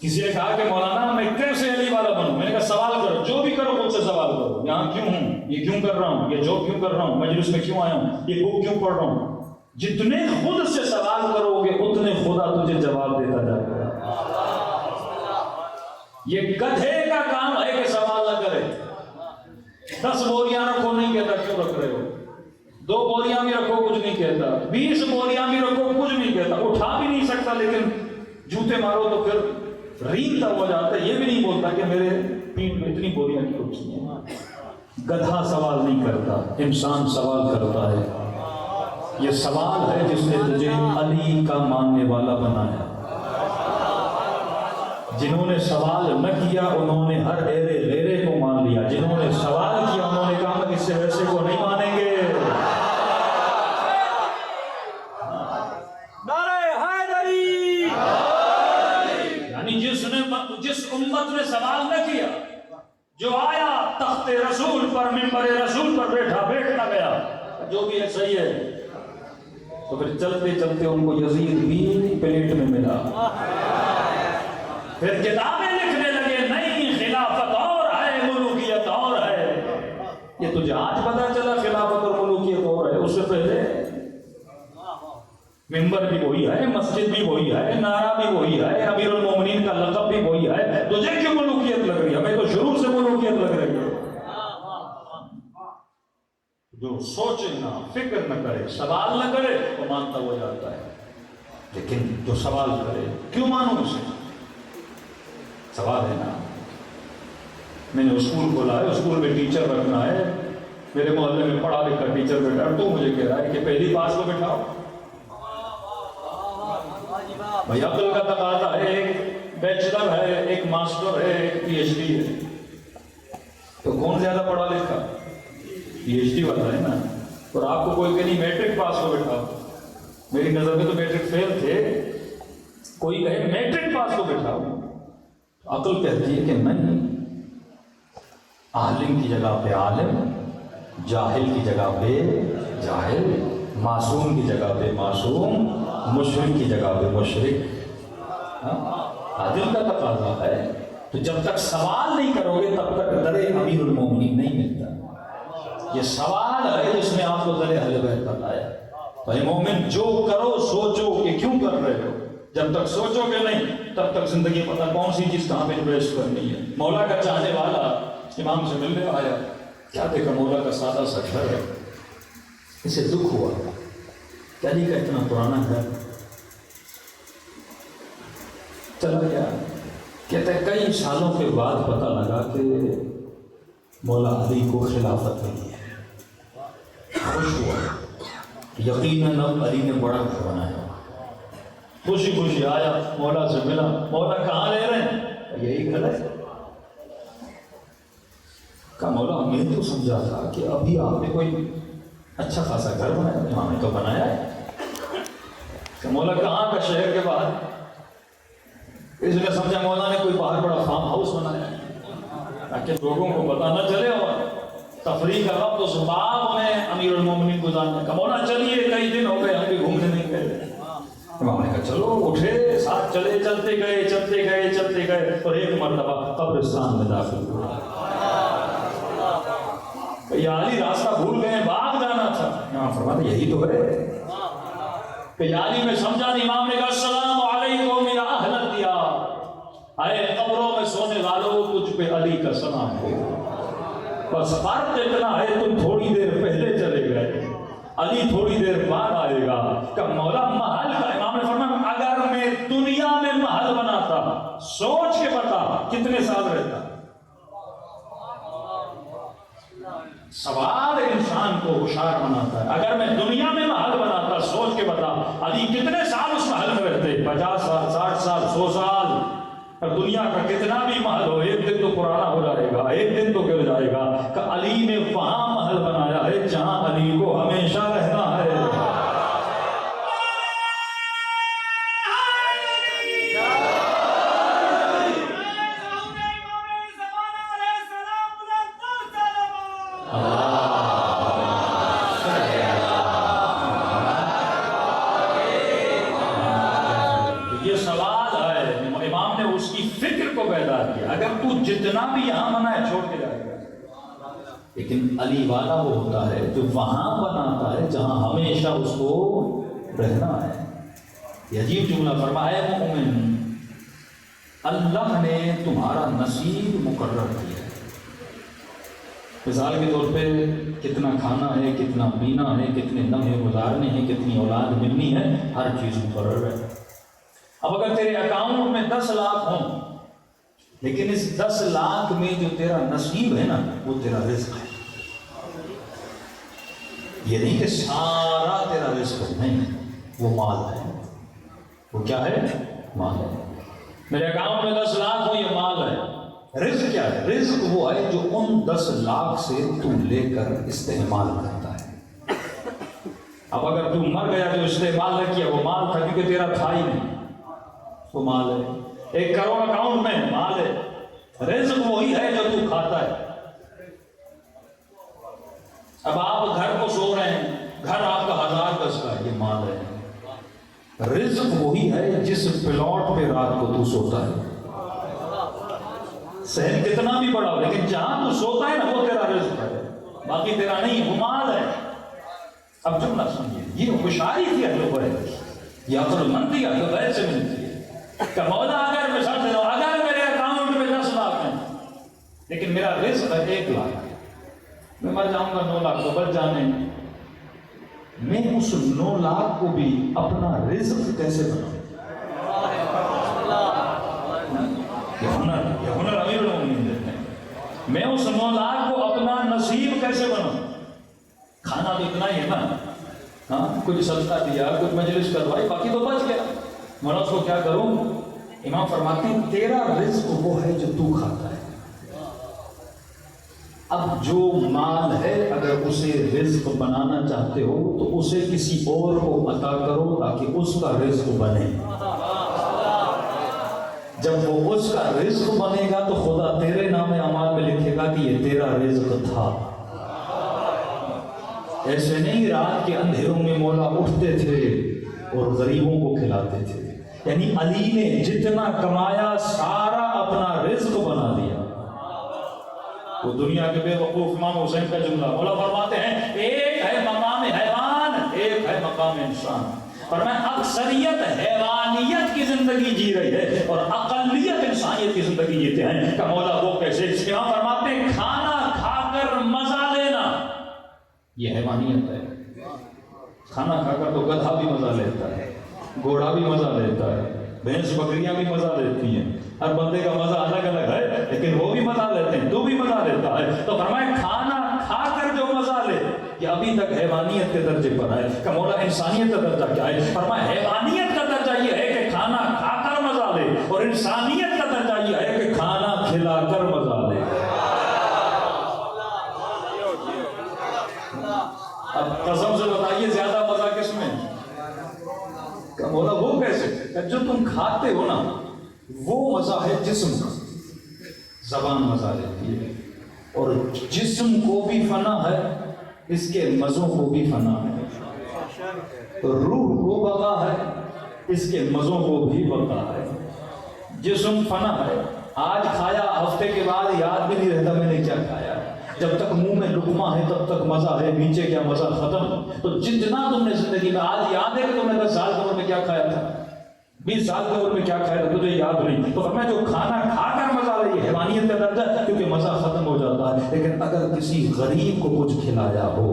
کسی نے کہا کہ مولانا میں کیسے علی والا بنوں؟ میں نے کہا سوال کرو, جو بھی کرو خود سے سوال کرو. یہاں کیوں ہوں, یہ کیوں کر رہا ہوں, یہ جاب کیوں کر رہا ہوں, مجلس میں کیوں آیا ہوں, یہ بک کیوں پڑھ رہا ہوں. جتنے خود سے سوال کرو گے اتنے خدا تجھے جواب دیتا جائے گا. یہ گدھے کا کام ہے کہ سوال نہ کرے. 10 بوریاں رکھو نہیں کہتا کیوں رکھ رہے ہو, 2 بوریاں بھی رکھو کچھ نہیں کہتا, 20 بوریاں بھی رکھو کچھ نہیں کہتا, اٹھا بھی نہیں سکتا لیکن جوتے مارو تو پھر ریت ہو جاتا ہے, یہ بھی نہیں بولتا کہ میرے پیٹ میں اتنی بوریاں کیوں رکھی ہیں. گدھا سوال نہیں کرتا, انسان سوال کرتا ہے. یہ سوال ہے جس نے تجھے علی کا ماننے والا بنایا. جنہوں نے سوال نہ کیا انہوں نے ہر ایرے لیرے کو مان لیا, جنہوں نے سوال کیا انہوں نے کہا کہ اس سے ویسے کو نہیں مانیں گے. نعرہ حیدری. یعنی جس امت نے سوال نہ کیا, جو آیا تخت رسول پر منبر رسول پر بیٹھا, بیٹھ نہ گیا, جو بھی ہے صحیح ہے, تو پھر چلتے چلتے ان کو یزید بھی پلیٹ میں ملا. پھر کتابیں لکھنے لگے نہیں خلافت اور ہے ملوکیت اور ہے. یہ تجھے آج پتا چلا خلافت اور ملوکیت اور ہے, اس سے پہلے منبر بھی وہی ہے, مسجد بھی وہی ہے, نعرہ بھی وہی ہے, امیر المومنین کا لقب بھی وہی ہے. تجھے کیوں ملوکیت لگ رہی ہے؟ ہمیں تو شروع سے ملوکیت لگ رہی ہے. جو سوچے نہ, فکر نہ کرے, سوال نہ کرے وہ مانتا ہو جاتا ہے. لیکن جو سوال کرے کیوں مانو اسے؟ سوال ہے نا. میں نے اسکول کھولا ہے, اسکول میں ٹیچر رکھنا ہے, میرے محلے میں پڑھا لکھا ٹیچر بیٹھا, تو مجھے کہہ رہا ہے کہ پہلی پاس کو بٹھاؤ. بھائی عقل کا تقاضا ہے, ایک بیچلر ہے, ایک ماسٹر ہے, ایک پی ایچ ڈی ہے, تو کون زیادہ پڑھا لکھا؟ پی ایچ ڈی والا ہے نا. اور آپ کو کوئی کہ نہیں میٹرک پاس کو بٹھاؤ, میری نظر میں تو میٹرک فیل تھے, کوئی کہے میٹرک پاس کو بٹھاؤ. عقل کہتی ہے کہ نہیں, عالم کی جگہ پہ عالم, جاہل کی جگہ پہ جاہل, معصوم کی جگہ پہ معصوم, مشرک کی جگہ پہ مشرک. عادل کا تقاضا ہے. تو جب تک سوال نہیں کرو گے تب تک در امیر المومنین نہیں ملتا. یہ سوال ہے جس میں آپ کو در اہل بیت بتایا. بھائی مومن جو کرو سوچو کہ کیوں کر رہے ہو. جب تک سوچو گے نہیں تب تک زندگی پتہ کون سی چیز کہاں پہ انویسٹ کرنی ہے. مولا کا چاہنے والا امام سے ملنے آیا, کیا دیکھا مولا کا سادہ سا گھر ہے, اسے دکھ ہوا, کیا نہیں کا اتنا پرانا گھر. چلا گیا, کہتے ہیں کئی سالوں کے بعد پتہ لگا کہ مولا علی کو خلافت ملی ہے. خوش ہوا, یقیناً اب علی نے بڑا گھر بنایا. خوشی خوشی آیا, مولا سے ملا, مولا کہاں رہ رہے ہیں؟ یہی گھر ہے. کہا مولا میں نے تو سمجھا تھا کہ ابھی آپ نے کوئی اچھا خاصا گھر بنایا. امام نے تو بنایا ہے. کہ مولا کہاں کا؟ شہر کے باہر. اس نے سمجھا مولا نے کوئی باہر بڑا فارم ہاؤس بنایا تاکہ لوگوں کو پتہ نہ چلے, اور تفریح کا وقت اس باغ میں امیر المومنین گزارنے کا. مولا چلیے کئی دن ہو گئے ہم بھی گھومنے نہیں گئے. امام نے کہا چلو, اٹھے, ساتھ چلے, چلتے گئے اور ایک مرتبہ قبرستان میں داخل ہوئے. یا علی راستہ بھول گئے, باغ جانا تھا. امام فرماتے یہی تو ہے. کہ یا علی میں سمجھا نہیں. امام نے کہا السلام علیکم یا اہل الدیار, اے قبروں میں سونے والوں تجھ پہ علی کا سلام ہو. بس فرق اتنا ہے تم تھوڑی دیر پہلے چلے گئے, علی تھوڑی دیر بعد آئے گا کہ مولا محل کا، امام نے فرمایا اگر میں دنیا میں محل بناتا، سوچ کے بتا کتنے سال رہتا؟ سوال انسان کو ہوشیار بناتا ہے. اگر میں دنیا میں محل بناتا، سوچ کے بتا علی کتنے سال اس محل میں رہتے؟ 50 سال، 60 سال، 100 سال. اور دنیا کا کتنا بھی محل ہو، ایک دن تو پرانا ہو جائے گا، ایک دن تو گر جائے گا. کہ علی نے وہاں محل بنایا ہے جہاں علی کو ہمیشہ رہنا ہے. یہ سوال ہے، امام نے اس کی فکر کو بیدار کیا. اگر تو جتنا بھی یہاں بنا ہے چھوڑ کے جائے گا، لیکن علی والا وہ ہوتا ہے جو وہاں بناتا ہے جہاں ہمیشہ اس کو رہنا ہے. یہ عجیب جملہ فرمایا ہے مومن، اللہ نے تمہارا نصیب مقرر کیا ہے. مثال کے طور پہ کتنا کھانا ہے، کتنا پینا ہے، کتنے لمحے گزارنے ہیں، کتنی اولاد ملنی ہے، ہر چیز مقرر ہے. اب اگر تیرے اکاؤنٹ میں 10 لاکھ ہوں، لیکن اس 10 لاکھ میں جو تیرا نصیب ہے نا وہ تیرا رزق ہے. یہ نہیں کہ سارا تیرا رزق نہیں، وہ مال ہے. وہ کیا ہے؟ مال ہے. میرے اکاؤنٹ میں 10 لاکھ ہو، یہ مال ہے. رزق کیا ہے؟ رزق وہ ہے جو ان 10 لاکھ سے تو لے کر استعمال کرتا ہے. اب اگر تو مر گیا جو استعمال نہ کیا، وہ مال تھا کیونکہ تیرا تھا ہی نہیں، وہ مال ہے. 1 کروڑ اکاؤنٹ میں مال ہے. رزق وہی ہے جو تو کھاتا ہے. اب آپ گھر کو سو رہے ہیں، گھر آپ کا 1000 گز کا ہے، یہ مال ہے. رزق وہی ہے جس پلاٹ پہ رات کو تو سوتا ہے. صحن کتنا بھی بڑا ہو، لیکن جہاں تو سوتا ہے نا وہ تیرا رزق ہے، باقی تیرا نہیں، وہ مال ہے. اب جملہ سمجھیے، یہ ہوشیاری تھی اہل بیت کی، یہ عقل مندی اہل بیت سے ملتی ہے. کہ مولا اگر میں سمجھ رہا ہوں اگر میرے اکاؤنٹ میں 10 لاکھ ہیں لیکن میرا رزق ہے 1 لاکھ، میں مر جاؤں گا 9 لاکھ تو بچ جانے، میں اس 9 لاکھ کو بھی اپنا رزق کیسے بناؤں؟ یہ ہنر امیر المومنین دیتے ہیں. میں اس 9 لاکھ کو اپنا نصیب کیسے بناؤں؟ کھانا تو اتنا ہی ہے نا، ہاں کچھ صدقہ دیا، کچھ مجلس کروائی، باقی تو بچ گیا، میں اس کو کیا کروں؟ امام فرماتے ہیں تیرا رزق وہ ہے جو تو کھاتا ہے. اب جو مال ہے اگر اسے رزق بنانا چاہتے ہو تو اسے کسی اور کو عطا کرو تاکہ اس کا رزق بنے. جب وہ اس کا رزق بنے گا تو خدا تیرے نام اعمال میں لکھے گا کہ یہ تیرا رزق تھا. ایسے نہیں رات کے اندھیروں میں مولا اٹھتے تھے اور غریبوں کو کھلاتے تھے. یعنی علی نے جتنا کمایا سارا اپنا رزق بنا دیا. وہ دنیا کے بے وقوف امام حسین کا جملہ، مولا فرماتے ہیں ایک ہے مقام حیوان، ایک ہے مقام انسان. اور میں اکثریت حیوانیت کی زندگی جی رہی ہے اور اقلیت انسانیت کی زندگی جیتے ہیں. کہ مولا وہ کیسے؟ امام فرماتے ہیں کھانا کھا کر مزہ لینا یہ حیوانیت ہے. کھانا کھا کر تو گدھا بھی مزہ لیتا ہے، گھوڑا بھی مزہ لیتا ہے، بھینس بکریاں بھی مزہ لیتی ہیں. ہر بندے کا مزہ الگ الگ ہے، لیکن وہ بھی مزہ لیتے ہیں، تو بھی مزہ لیتا ہے. تو فرمایا کھانا کھا کر جو مزہ لے یہ ابھی تک حیوانیت کے درجے پر ہے. کہ مولا انسانیت کا درجہ کیا ہے؟ فرمایا حیوانیت کا درجہ یہ ہے کہ کھانا کھا کر مزہ لے، اور انسانیت کا درجہ یہ ہے کہ کھانا کھلا کر مزہ لے. اب قسم سے بتائیے زیادہ مزہ کس میں؟ کہ مولا وہ کیسے؟ کہ جو تم کھاتے ہو نا وہ مزہ ہے جسم کا. زبان مزہ لیتی ہے اور جسم کو بھی فنا ہے، اس کے مزوں کو بھی فنا ہے. روح کو بقا ہے، اس کے مزوں کو بھی بقا ہے. جسم فنا ہے، آج کھایا ہفتے کے بعد یاد بھی نہیں رہتا میں نے کیا کھایا. جب تک منہ میں لقمہ ہے تب تک مزہ ہے، نیچے کیا مزہ ختم. تو جتنا تم نے زندگی میں آج یاد ہے کہ تم نے 10 سال کی عمر میں کیا کھایا تھا، 20 سال کی عمر میں کیا کھایا تھا، تجھے یاد نہیں. تو فرمایا جو کھانا کھا کر مزہ لے یہ حیوانیت کا درجہ ہے، کیونکہ مزہ ختم ہو جاتا ہے. لیکن اگر کسی غریب کو کچھ کھلایا ہو،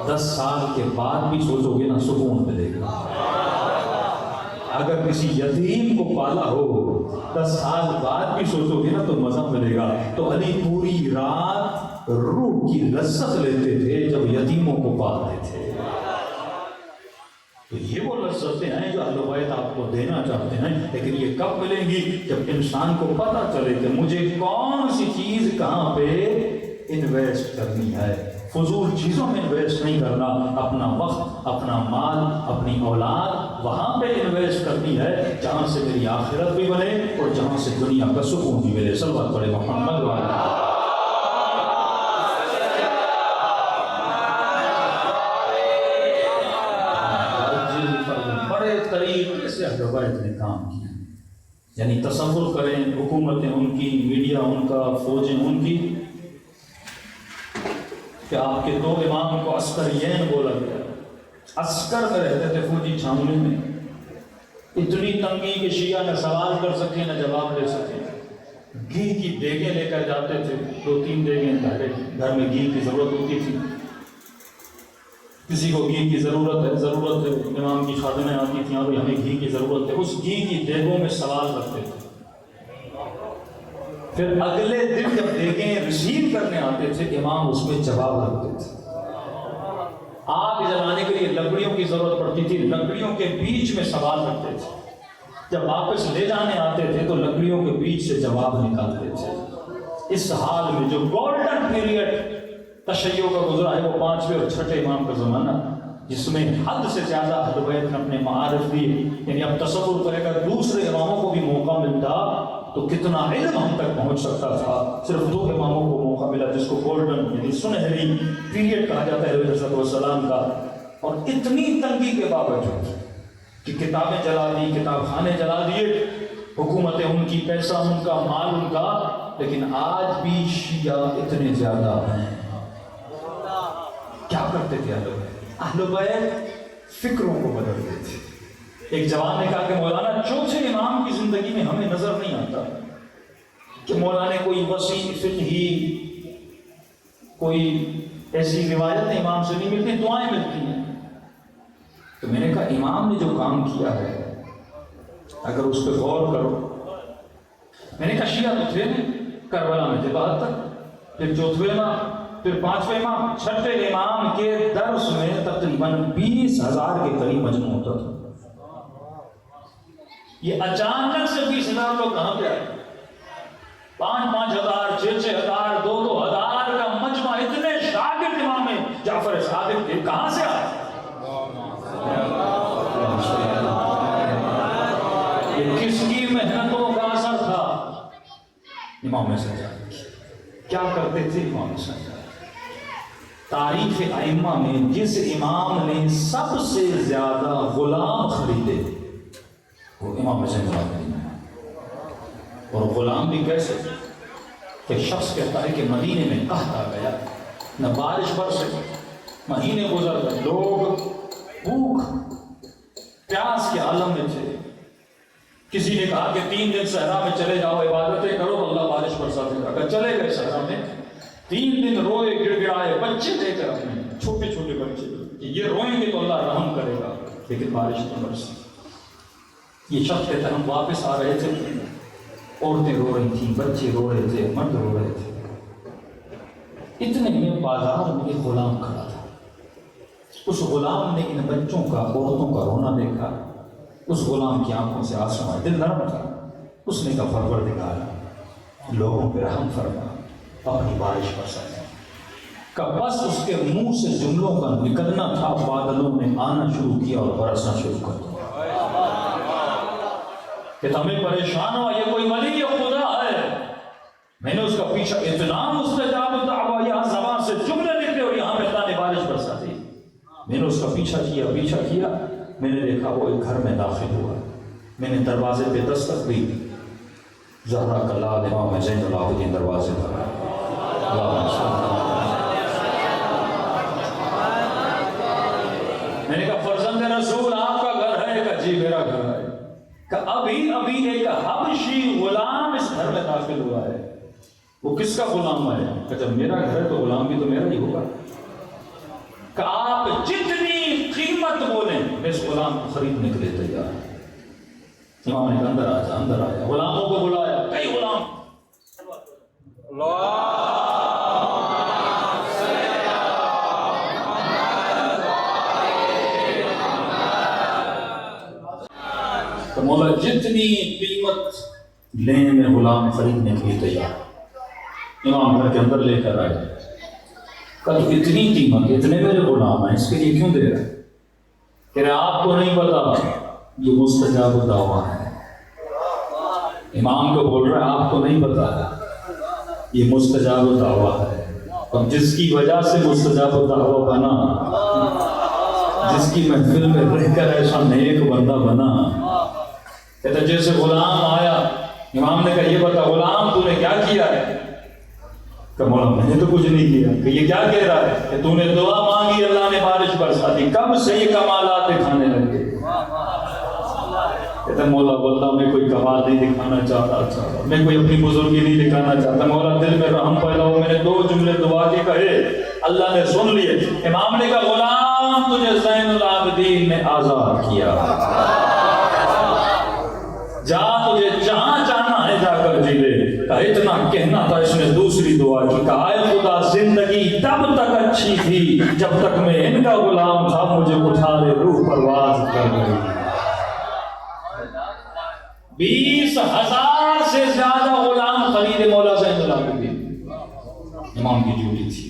10 سال کے بعد بھی سوچو گے نا سکون ملے گا. اگر کسی یتیم کو پالا ہو 10 سال بعد بھی سوچو گے نا تو مزہ ملے گا. تو علی پوری رات روح کی لذت لیتے تھے جب یتیموں کو پالتے تھے. تو یہ وہ لذتیں ہیں جو اہل بیت آپ کو دینا چاہتے ہیں، لیکن یہ کب ملیں گی؟ جب انسان کو پتہ چلے کہ مجھے کون سی چیز کہاں پہ انویسٹ کرنی ہے. فضول چیزوں میں انویسٹ نہیں کرنا، اپنا وقت، اپنا مال، اپنی اولاد وہاں پہ انویسٹ کرنی ہے جہاں سے میری آخرت بھی بنے اور جہاں سے دنیا کا سکون بھی ملے. صلوات پڑھے محمد والا. بڑے طریقے سے اہل بیت نے کام کیا. یعنی تصور کریں، حکومتیں ان کی، میڈیا ان کا، فوجیں ان کی، کہ آپ کے 2 امام کو عسکرین بولا گیا. عسکر میں رہتے تھے فوجی چھاؤنی میں. اتنی تنگی کہ شیعہ نہ سوال کر سکے نہ جواب دے سکے. گھی کی دیگیں لے کر جاتے تھے، 2-3 دیگیں، گھر میں گھی کی ضرورت ہوتی تھی. کسی کو گھی کی ضرورت ہے، امام کی خادمیں آتی تھیں اور ہمیں گھی کی ضرورت ہے، اس گھی کی دیگوں میں سوال رکھتے تھے. پھر اگلے دن جب دیگیں ریسیو کرنے آتے تھے امام اس میں جواب رکھتے تھے. آگ جلانے کے لیے لکڑیوں کی ضرورت پڑتی تھی، لکڑیوں کے بیچ میں سوال رکھتے تھے. جب واپس لے جانے آتے تھے تو لکڑیوں کے بیچ سے جواب نکالتے تھے. اس حال میں جو گولڈن پیریڈ تشیع کا گزرا ہے وہ 5ویں اور 6ٹھے امام کا زمانہ، جس میں حد سے زیادہ اہل بیت نے اپنے معارف دیے. یعنی اب تصور کرے گا دوسرے اماموں کو بھی موقع ملتا تو کتنا علم ہم تک پہنچ سکتا تھا. صرف 2 اماموں کو موقع ملا جس کو گولڈن یعنی سنہری پیریڈ کہا جاتا ہے علیہ السلام کا. اور اتنی تنگی کے باوجود کہ کتابیں جلا دی، کتاب خانے جلا دیے، حکومتیں ان کی، پیسہ ان کا، مال ان کا، لیکن آج بھی شیعہ اتنے زیادہ ہیں. کیا کرتے تھے اہل بیت؟ فکروں کو بدلتے تھے. ایک جوان نے کہا کہ مولانا 4تھے امام کی زندگی میں ہمیں نظر نہیں آتا کہ مولانا کوئی وسیع فقہی کوئی ایسی روایت امام سے نہیں ملتی، دعائیں ملتی ہیں. تو میں نے کہا امام نے جو کام کیا ہے اگر اس پہ غور کرو. میں نے کہا شیعہ تو تھے کربلا میں تھے 72، پھر 4تھے امام، پھر 5ویں امام، 6ٹھے امام کے درس میں تقریباً 20,000 کے قریب مجموع ہوتا تھا. یہ اچانک سے 20,000 لوگ کہاں پہ آئے؟ 5,000 6,000 2,000 کا مجمع. اتنے شاگرد امام جعفر صادق کے کہاں سے آئے؟ یہ کس کی محنتوں کا اثر تھا؟ امام سجاد. کیا کرتے تھے امام سجاد؟ تاریخ ائمہ میں جس امام نے سب سے زیادہ غلام خریدے وہ امام حسین رضی. اور غلام بھی کیسے؟ کہ شخص کہتا ہے کہ مدینے میں قحط آ گیا، نہ بارش برسے، مہینے گزر گئے، لوگ بھوک پیاس کے عالم میں تھے. کسی نے کہا کہ 3 دن صحرا میں چلے جاؤ، عبادتیں کرو، اللہ بارش برسا دے گا. اگر چلے گئے صحرا میں، 3 دن روئے، گڑ گڑائے، بچے لے کر اپنے چھوٹے چھوٹے بچے کہ یہ روئیں گے تو اللہ رحم کرے گا، لیکن بارش نہیں برسی. یہ شخص کہتا ہے ہم واپس آ رہے تھے، عورتیں رو رہی تھیں، بچے رو رہے تھے، مرد رو رہے تھے. اتنے میں بازار میں ایک غلام کھڑا تھا. اس غلام نے ان بچوں کا، عورتوں کا رونا دیکھا. اس غلام کی آنکھوں سے آنسو آئے، دل نرم تھا. اس نے کہا پروردگار لوگوں پہ رحم فرما، اپنی بارش برسا. کہ بس اس کے منہ سے جملوں کا نکلنا تھا، بادلوں نے آنا شروع کیا اور برسنا شروع کر دیا. کہ تمہیں پریشان ہوا، یہ کوئی ولی خدا ہے. میں نے اس کا پیچھا اتنا مستجاب الدعوہ، یہاں زبان سے جملے نکلے اور یہاں پہ اللہ نے بارش برسا دی. میں نے اس کا پیچھا کیا، میں نے دیکھا وہ ایک گھر میں داخل ہوا. میں نے دروازے پہ دستک دی. زہرا کا لال امام زین العابدین دروازے پر. میں نے کہا فرزند رسول آپ کا گھر ہے؟ کہا جی میرا گھر ہے. کہ ابھی ایک حبشی غلام اس گھر میں داخل ہوا ہے. وہ کس کا غلام ہے؟ کہ جب میرا گھر ہے تو غلام بھی تو میرا ہی ہوگا. کہ آپ جتنی قیمت بولیں میں اس غلام کو خریدنے کے لیے تیار ہوں. امام نے کہا اندر آیا غلاموں کو بلایا, کئی غلام. تو مولا جتنی قیمت لیں میں غلام خریدنے کے لیے تیار. امام گھر کے اندر لے کر آئے, کہا تو اتنی قیمت, اتنے میرے غلام ہیں, اس کے لیے کیوں دے رہے؟ کہہ رہے آپ کو نہیں پتا یہ مستجاب الدعویٰ ہے. امام کو بول رہا ہے آپ کو نہیں پتا یہ مستجاب الدعویٰ ہے. اور جس کی وجہ سے مستجاب الدعویٰ بنا, جس کی محفل میں رہ کر ایسا نیک بندہ بنا, کہتا جیسے غلام آیا, امام نے کہا یہ بتا غلام تو نے کیا کیا ہے؟ کہ مولا میں نے تو کچھ نہیں کیا. کہ یہ کیا کہہ رہا ہے؟ کہ تو نے دعا مانگی اللہ نے بارش برسا دی, کب سے یہ کمالات دکھانے لگے؟ کہتا مولا واللہ میں کوئی کمال نہیں دکھانا چاہتا, میں کوئی اپنی بزرگی نہیں دکھانا چاہتا. مولا دل میں رحم پیدا ہو, میں نے 2 جملے دعا کے کہے, اللہ نے سن لیے. امام نے کہا غلام تجھے زین العابدین نے آزاد کیا, جا تجھے جہاں جانا ہے جا کر جی لے. کہا اتنا کہنا تھا, اس نے دوسری دعا کی, کہا اے خدا زندگی تب تک اچھی تھی جب تک میں ان کا غلام تھا, مجھے اٹھا لے روح پرواز کر گئی. 20,000 سے زیادہ غلام خریدے مولا زین العابدین. امام کی ڈیوٹی تھی.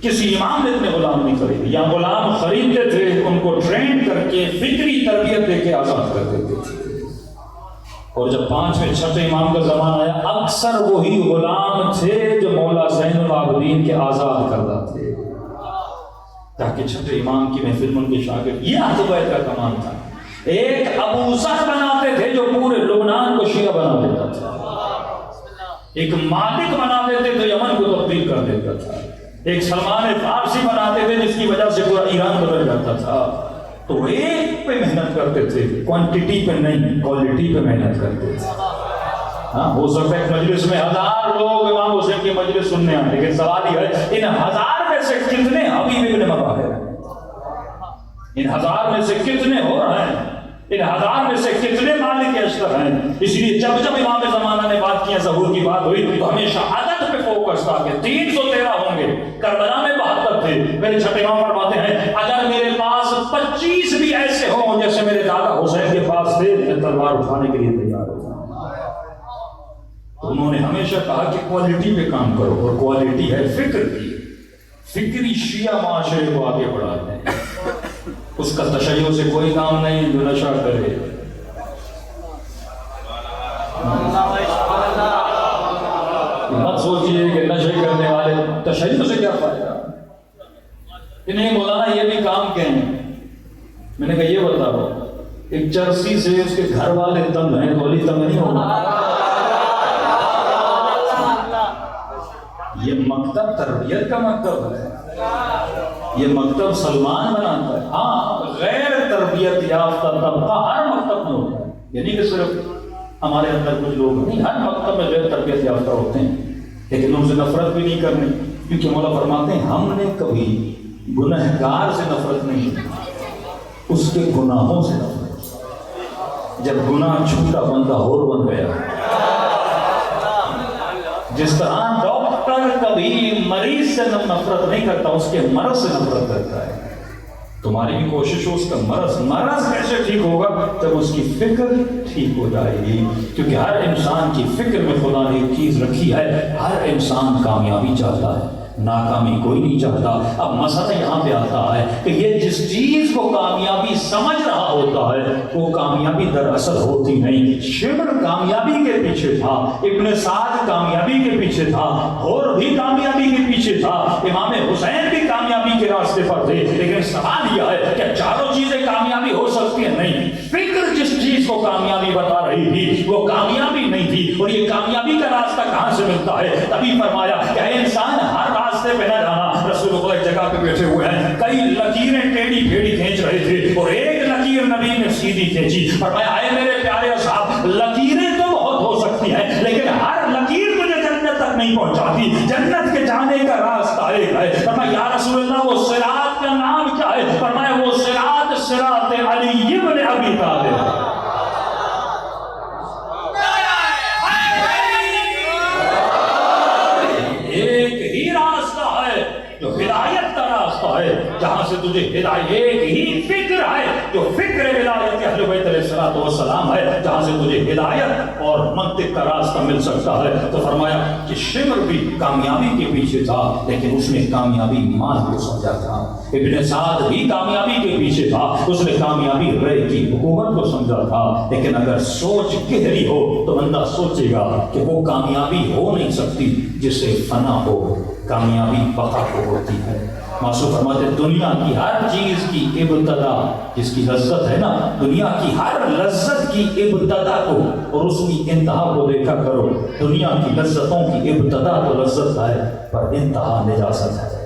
کسی امام نے اتنے غلام نہیں خریدے, یا غلام خریدتے تھے ان کو ٹرین کر کے فکری تربیت دے کے آزاد کر دیتے تھے. اور جب 5ویں 6ٹھے امام کا زمانہ آیا, اکثر وہی غلام تھے جو مولا زین العابدین کے آزاد کردہ تھے, تاکہ 6ٹھے امام کی محفل میں ان کے شاگرد. یہ اہل بیت کا کمال تھا. ایک ابو ذر بناتے تھے جو پورے لبنان کو شیعہ بنا دیتا تھا, ایک مالک بنا دیتے تھے یمن کو تبدیل کر دیتا تھا, ایک سلمان فارسی بناتے تھے جس کی وجہ سے پورا ایران بدل جاتا تھا. تو ایک پہ محنت کرتے تھے, کوانٹٹی پہ نہیں کوالٹی پہ محنت کرتے تھے. ہاں ہو سکتا ہے مجلس میں 1000 لوگ امام حسین کی مجلس سننے آئے, لیکن سوال یہ ہے ان 1000 میں سے کتنے حبیب ابن مظاہر ہیں؟ ان 1000 میں سے کتنے ہو رہے ہیں؟ ان 1000 میں سے کتنے مالک اشتر ہیں؟ اس لیے جب جب امام زمانہ نے بات کی, ظہور کی بات ہوئی, تو ہمیشہ عدد پہ فوکس تھا کہ 313 ہوں گے. کربلا میں 72 تھے. میرے 6ٹھے امام فرماتے ہیں اگر میرے پاس 25 بھی ایسے ہوں جیسے میرے دادا حسین کے پاس تھے, میں تلوار اٹھانے کے لیے تیار ہو جاؤں. تو انہوں نے ہمیشہ کہا کہ کوالٹی پہ کام کرو, اور کوالٹی ہے فکر کی. فکری شیعہ معاشرے کو آگے بڑھاتے ہیں. اس کا تشیع سے کوئی کام نہیں جو نشہ کرے. مت سوچئے کہ نشے کرنے والے تشیع سے کیا فائدہ. انہیں مولانا یہ بھی کام کہیں. میں نے کہا یہ بتاؤ, ایک چرسی سے اس کے گھر والے تنگ ہیں تو علی تنگ نہیں ہوگا. یہ مکتب تربیت کا مکتب ہے, یہ مکتب سلمان بناتا ہے. ہاں غیر تربیت یافتہ طبقہ ہر مکتب میں ہوتا ہے, یعنی کہ صرف ہمارے اندر کچھ لوگ نہیں, ہر مکتب میں غیر تربیت یافتہ ہوتے ہیں, لیکن ان سے نفرت بھی نہیں کرنی, کیونکہ مولا فرماتے ہیں ہم نے کبھی گنہگار سے نفرت نہیں کی, اس کے گناہوں سے نفرت. جب گناہ چھوٹا بندہ اور بن گیا, جس طرح ڈاکٹر کبھی مریض سے نفرت نہیں کرتا, اس کے مرض سے نفرت کرتا ہے. تمہاری بھی کوشش ہو اس کا مرض کیسے ٹھیک ہوگا؟ جب اس کی فکر ٹھیک ہو جائے گی. کیونکہ ہر انسان کی فکر میں خدا نے ایک چیز رکھی ہے, ہر انسان کامیابی چاہتا ہے, ناکامی کوئی نہیں چاہتا. اب مسئلہ یہاں پہ آتا ہے کہ یہ جس چیز کو کامیابی سمجھ رہا ہوتا ہے وہ کامیابی دراصل ہوتی نہیں. شمر کامیابی کے پیچھے تھا, ابن سعد کامیابی کے پیچھے تھا, اور بھی کامیابی کے پیچھے تھا, امام حسین بھی کامیابی کے راستے پر تھے. لیکن سوال یہ ہے کہ چاروں چیزیں کامیابی ہو سکتی ہیں؟ نہیں. فکر جس چیز کو کامیابی بتا رہی تھی وہ کامیابی نہیں تھی. اور یہ کامیابی کا راستہ کہاں سے ملتا ہے؟ تبھی فرمایا کہ اے انسان ہر راستے پہ نہ جانا. رسول اللہ ایک جگہ پہ بیٹھے ہوئے ہیں, کئی لکیریں ٹیڑھی پھیڑی کھینچ رہے تھے, اور ایک لکیر نبی نے سیدھی کھینچی. فرمایا اے میرے پیارے اصحاب, لکیریں تو بہت ہو سکتی ہیں لیکن ہر لکیر تجھے جنت تک نہیں پہنچاتی. جنت کے جانے کا راستہ ایک ہے. فرمایا یا رسول اللہ وہ صراط کا نام کیا ہے؟ فرمایا وہ صراط صراط علی ابن ابی طالب. ایک ہی راستہ ہے جو ہدایت کا راستہ ہے, جہاں سے تجھے ہدایت, ایک ہی فکر ہے جو فکر ولایت اہل بیت علیہ الصلوۃ والسلام ہے, جہاں سے تجھے ہدایت اور منطق کا راستہ مل سکتا ہے. تو فرمایا کہ شمر بھی کامیابی کے پیچھے تھا, لیکن اس نے کامیابی مال کو سمجھا تھا. ابن سعد بھی کامیابی کے پیچھے تھا, اس نے کامیابی رے کی حکومت کو سمجھا تھا. لیکن اگر سوچ گہری ہو تو بندہ سوچے گا کہ وہ کامیابی ہو نہیں سکتی جسے فنا ہو, کامیابی بقا کو ہوتی ہے. معصوم فرماتے دنیا کی ہر چیز کی ابتدا, جس کی لذت ہے نا, دنیا کی ہر لذت کی ابتدا کو اور اس کی انتہا کو دیکھا کرو. دنیا کی لذتوں کی ابتدا تو لذت ہے پر انتہا نجاست ہے.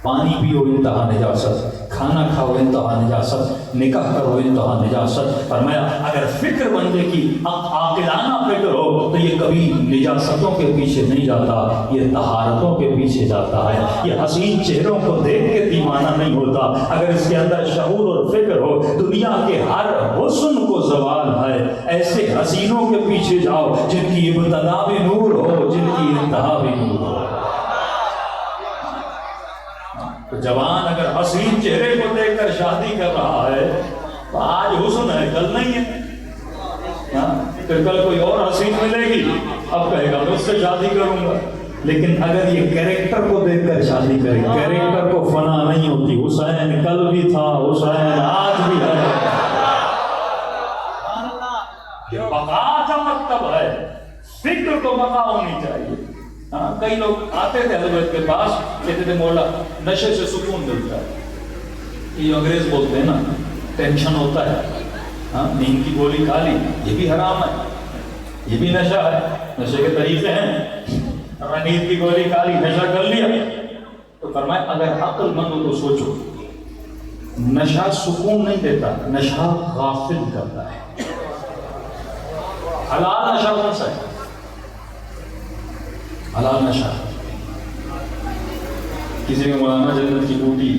پانی پیو انتہا نجاست, کھانا کھاؤ انتہا نجاست, نکاح کرو انتہا نجاست. فرمایا اگر فکر بندے کی عاقلانہ فکر ہو تو یہ کبھی نجاستوں کے پیچھے نہیں جاتا, یہ طہارتوں کے پیچھے جاتا ہے. یہ حسین چہروں کو دیکھ کے دیوانہ نہیں ہوتا. اگر اس کے اندر شعور اور فکر ہو, دنیا کے ہر حسن کو زوال ہے, ایسے حسینوں کے پیچھے جاؤ جن کی ابتدا بھی نور ہو, جن کی انتہا بھی نور ہو. تو جوان اگر حسین چہرے کو دیکھ کر شادی کر رہا ہے تو آج حسن ہے, کل نہیں ہے. پھر کل کوئی اور حسین ملے گی, اب کہے گا میں اس سے شادی کروں گا. لیکن اگر یہ کیریکٹر کو دیکھ کر شادی کرے, کیریکٹر کو فنا نہیں ہوتی. حسین کل بھی تھا, حسین آج بھی ہے. یہ بقا کا مطلب ہے, فکر کو بقا ہونی چاہیے. کئی لوگ آتے تھے حضرت کے پاس, کہتے تھے مولا نشے سے سکون ملتا ہے. یہ انگریز بولتے ہیں نا, ٹینشن ہوتا ہے, نیند کی گولی کھا لی, یہ بھی حرام ہے, یہ بھی نشہ ہے. نشے کے طریقے ہیں, نیند کی گولی کھا لی, نشہ کر لیا. تو فرمایا اگر عقل مند ہو تو سوچو, نشہ سکون نہیں دیتا, نشہ غافل کرتا ہے. حلال نشہ کون سا ہے؟ حلال نشہ کسی میں مولانا جنت کی بوٹی,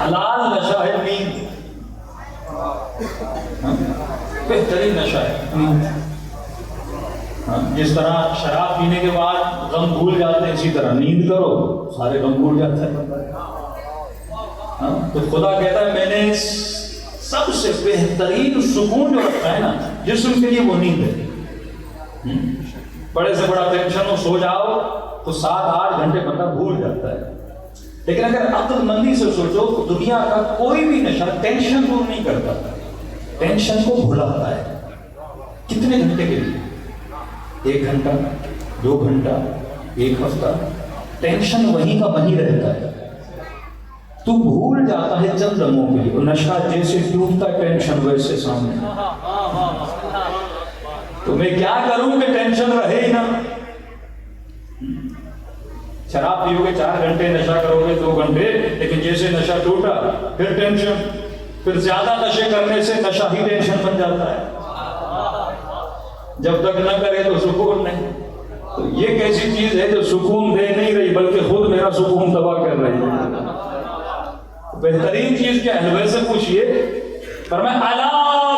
حلال نشہ ہے نیند, بہترین نشہ ہے نیند. جس طرح شراب پینے کے بعد غم بھول جاتے ہیں, اسی طرح نیند کرو سارے غم بھول جاتے ہیں. تو خدا کہتا ہے میں نے سب سے بہترین سکون جو رکھا ہے نا جسم کے لیے, وہ نیند ہے. بڑے سے بڑا ٹینشن ہو, سو جاؤ تو 7-8 گھنٹے بندہ بھول جاتا ہے. لیکن اگر عقل مندی سے سوچو تو دنیا کا کوئی بھی نشہ ٹینشن دور نہیں کرتا, ٹینشن کو بھلاتا ہے. کتنے گھنٹے کے لیے؟ 1 گھنٹہ, 2 گھنٹہ, 1 ہفتہ, ٹینشن وہیں کا وہیں رہتا ہے. تو بھول جاتا ہے چند لمحوں کے لیے. نشہ جیسے ٹوٹتا ہے ٹینشن ویسے سامنے. تو میں کیا کروں کہ ٹینشن رہے ہی نہ. شراب پیو گے 4 گھنٹے, نشہ کرو گے 2 گھنٹے, لیکن جیسے نشہ ٹوٹا پھر ٹینشن, پھر زیادہ نشے کرنے سے نشہ ہی ٹینشن بن جاتا ہے. جب تک نہ کرے تو سکون نہیں. تو یہ کیسی چیز ہے جو سکون دے نہیں رہی بلکہ خود میرا سکون تباہ کر رہی ہے. بہترین چیز کیا ہے؟ ویسے پوچھئے, فرمایا الا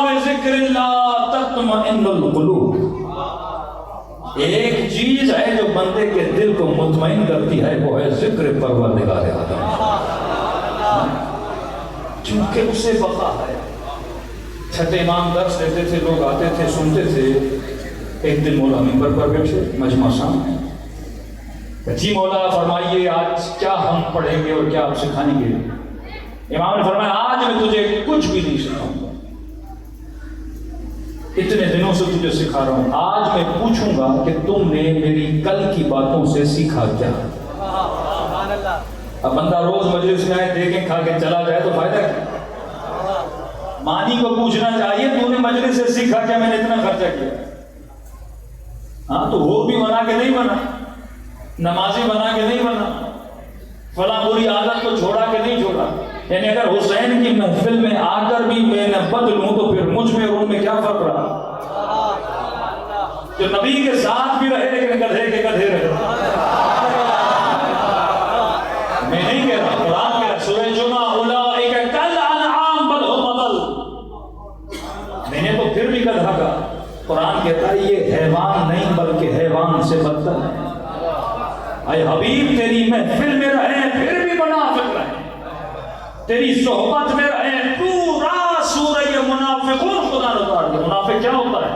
بذکر اللہ تطمئن القلوب. ایک چیز ہے جو بندے کے دل کو مطمئن کرتی ہے, وہ ہے ذکر پروردگار عالم, چونکہ اسے بقا ہے. چھٹے امام درس دیتے تھے, لوگ آتے تھے سنتے تھے. ایک دن مولا منبر پر بیٹھے, مجمع سامنے. جی مولا فرمائیے آج کیا ہم پڑھیں گے اور کیا آپ سکھائیں گے؟ امام نے فرمایا آج میں تجھے کچھ بھی نہیں سکھاؤں گا, اتنے دنوں سے تجھے سکھا رہا ہوں. آج میں پوچھوں گا کہ تم نے میری کل کی باتوں سے سیکھا کیا. اب بندہ روز مجلس میں آئے, دیکھیں کھا کے چلا جائے تو فائدہ کیا. مانی کو پوچھنا چاہیے تو نے مجلس سے سیکھا کیا, میں نے اتنا خرچہ کیا. ہاں تو وہ بھی بنا کے نہیں بنا, نمازی بنا کے نہیں بنا, فلاں بری عادت کو چھوڑا کے نہیں چھوڑا. یعنی اگر حسین کی محفل میں آ کر بھی میں نہ بدلوں تو پھر مجھ میں اور ان میں کیا فرق رہا. جو نبی کے ساتھ بھی رہے لیکن گدھے کے گدھے رہے. میں نہیں کہہ رہا, قرآن کہہ رہا سورہ جمعہ اولئک کالانعام بل هم اضل. میں نے تو پھر بھی گدھا کہا. قرآن کہتا ہے یہ حیوان نہیں بلکہ حیوان سے بدتر ہے. اے حبیب تیری محفل میں رہیں پھر بھی منافق رہیں, تیری صحبت میں رہیں پورا سورہ منافقون خدا نے اتار دیا. منافق کیا ہوتا ہے؟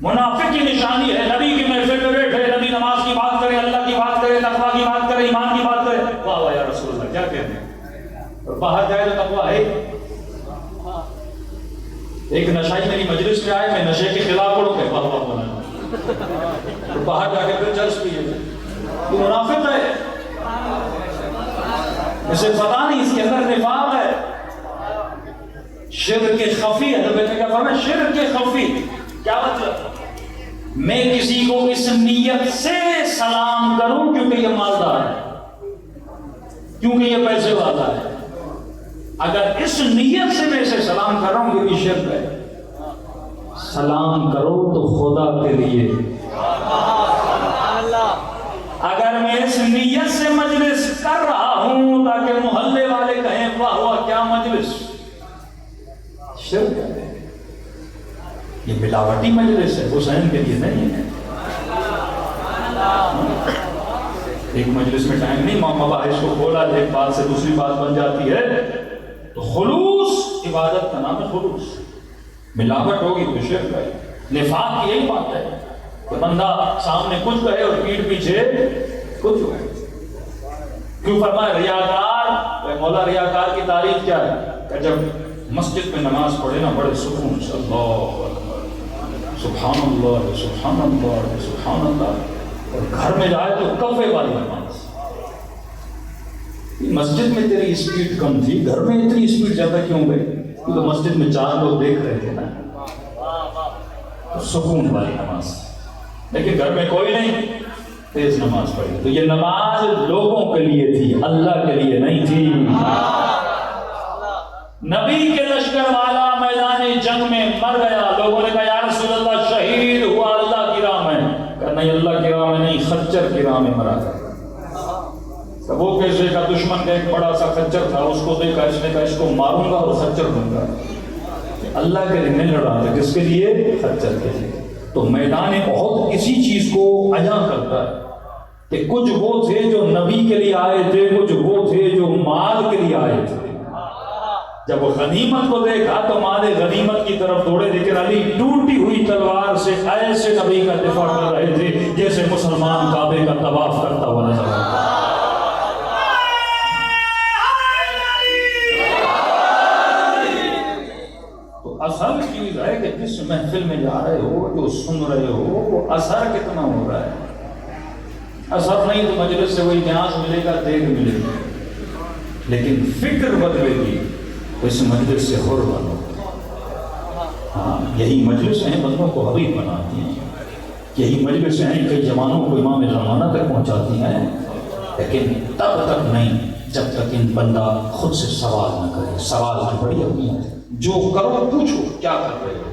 منافق کی نشانی ہے نبی کی محفل میں بیٹھے, نبی نماز کی بات کرے, اللہ کی بات کرے, تقویٰ کی بات کرے, ایمان کی بات کرے, واہ واہ یا رسول اللہ کیا کہتے ہیں, اور باہر جائے تو تقویٰ ہے. ایک نشائی میری مجلس میں آئے, میں نشے کے خلاف پڑھوں گے, واہ واہ بولا, اور باہر جا کے پھر جلس پیے, تو منافق ہے. اسے پتا نہیں اس کے اندر نفاق ہے, شرک خفی ہے. حضرت نے کہا فرمایا شرک خفی کیا مطلب؟ میں کسی کو اس نیت سے سلام کروں کیونکہ یہ مالدار ہے, کیونکہ یہ پیسے والا ہے. اگر اس نیت سے میں اسے سلام کر رہا ہوں یہ بھی شرک ہے. سلام کرو تو خدا کے لیے. اگر میں اس نیت سے مجلس کر رہا ہوں تاکہ محلے والے کہیں واہ واہ کیا مجلس, شرک ہے. یہ ملاوٹی مجلس ہے, حسین کے لیے نہیں ہے. ایک مجلس میں ٹائم نہیں, مباحث کو کھولا, ایک بات سے دوسری بات بن جاتی ہے. تو خلوص عبادت کا نام ہے خلوص. ملاوٹ ہوگی تو شرک ہے. نفاق کی یہی بات ہے کہ بندہ سامنے کچھ کہے اور پیٹھ پیچھے کچھ کہے. کیوں فرمایا ریاکار, مولا ریاکار کی تعریف کیا ہے کہ جب مسجد میں نماز پڑھے نا بڑے سکون سے اللہ اکبر سبحان اللہ سبحان اللہ سبحان اللہ, اور گھر میں جائے تو کفے والی نماز. مسجد میں تیری اسپیڈ کم تھی, گھر میں اتنی اسپیڈ زیادہ کیوں گئی؟ کیونکہ مسجد میں 4 لوگ دیکھ رہے تھے نا, سکون والی نماز. لیکن گھر میں کوئی نہیں, تیز نماز پڑھی. تو یہ نماز لوگوں کے لیے تھی, اللہ کے لیے نہیں تھی. نبی کے لشکر والا میدان جنگ میں مر گیا. لوگوں نے کہا یا رسول اللہ شہید ہوا اللہ کی راہ میں. کہا نہیں اللہ کی راہ میں نہیں, خچر کی راہ میں مرا تھا. وہ کیسے کا دشمن کا ایک بڑا سا خچر تھا, اس کو دیکھا, اس نے کہا اس کو ماروں گا اور خچر بن گا. اللہ کے لیے نہیں لڑا تھا, کس کے لیے؟ خچر کے لیے. تو میدان احد اسی چیز کو عیاں کرتا ہے کہ کچھ وہ تھے جو نبی کے لیے آئے تھے, کچھ وہ تھے جو مال کے لیے آئے تھے. جب وہ غنیمت کو دیکھا تو مال غنیمت کی طرف دوڑے, لیکن علی ٹوٹی ہوئی تلوار سے ایسے نبی کا دفاع کر رہے تھے جیسے مسلمان کعبے کا طواف کرتا ہوا نظر آتا. تو اصل چیز ہے کہ جس محفل میں جا رہے ہو, جو سن رہے ہو, وہ اثر کتنا ہو رہا ہے. اثر نہیں تو مجلس سے وہی نیاز ملے گا, دیکھ ملے گی, لیکن فکر بدلے گی. اس مجلس سے حر بنو. ہاں یہی مجلس ہیں بندوں کو حبیب بناتی ہیں, یہی مجلس ہیں کئی جوانوں کو امام زمانہ تک پہنچاتی ہیں. لیکن تب تک نہیں جب تک ان بندہ خود سے سوال نہ کرے. سوال کی بڑی اہمیت ہے. جو کرو پوچھو کیا کر رہے ہو,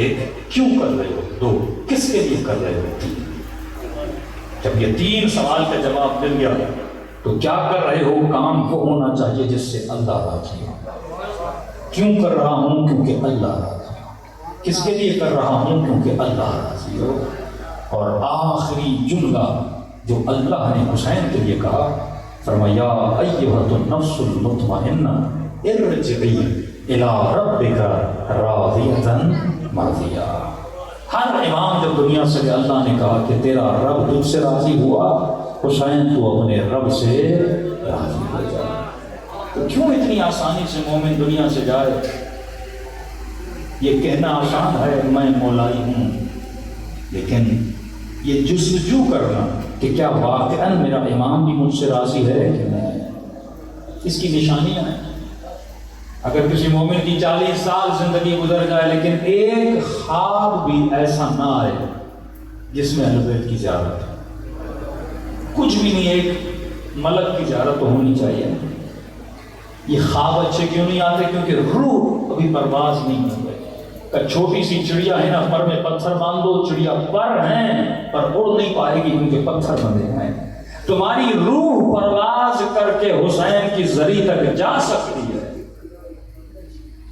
1 کیوں کر رہے ہو, 2 کس کے لیے کر رہے ہو, 3 جب یہ 3 سوال کا جواب مل گیا تو کیا کر رہے ہو, کام وہ ہونا چاہیے جس سے اللہ راضی ہو. کیوں کر رہا ہوں, کیونکہ اللہ راضی ہو. کس کے لیے کر رہا ہوں, کیونکہ اللہ راضی ہو. اور آخری جملہ جو اللہ نے حسین کے لیے کہا, فرمایا ایھۃ النفس المطمئنہ ارجعی الی ربک راضیۃ مرضیہ. ہر امام جب دنیا سے اللہ نے کہا کہ تیرا رب تجھ سے راضی ہوا, حسین تو اپنے رب سے راضی ہو جا. تو کیوں اتنی آسانی سے مومن دنیا سے جائے؟ یہ کہنا آسان ہے میں مولائی ہوں, لیکن یہ جستجو کرنا کہ کیا واقعاً میرا امام بھی مجھ سے راضی ہے کہ نہیں, اس کی نشانیاں ہیں. اگر کسی مومن کی 40 سال زندگی گزر جائے لیکن ایک خواب بھی ایسا نہ آئے جس میں اہل بیت کی زیارت ہے, کچھ بھی نہیں, ایک ملک کی زیارت تو ہونی چاہیے. یہ خواب اچھے کیوں نہیں آتے؟ کیونکہ روح ابھی پرواز نہیں کر رہی. کہ چھوٹی سی چڑیا ہے نا، پر میں پتھر باندھ دو، چڑیا پر ہیں پر اڑ نہیں پائے گی کیونکہ پتھر بندھے ہیں۔ تمہاری روح پرواز کر کے حسین کی زری تک جا سکتی ہے،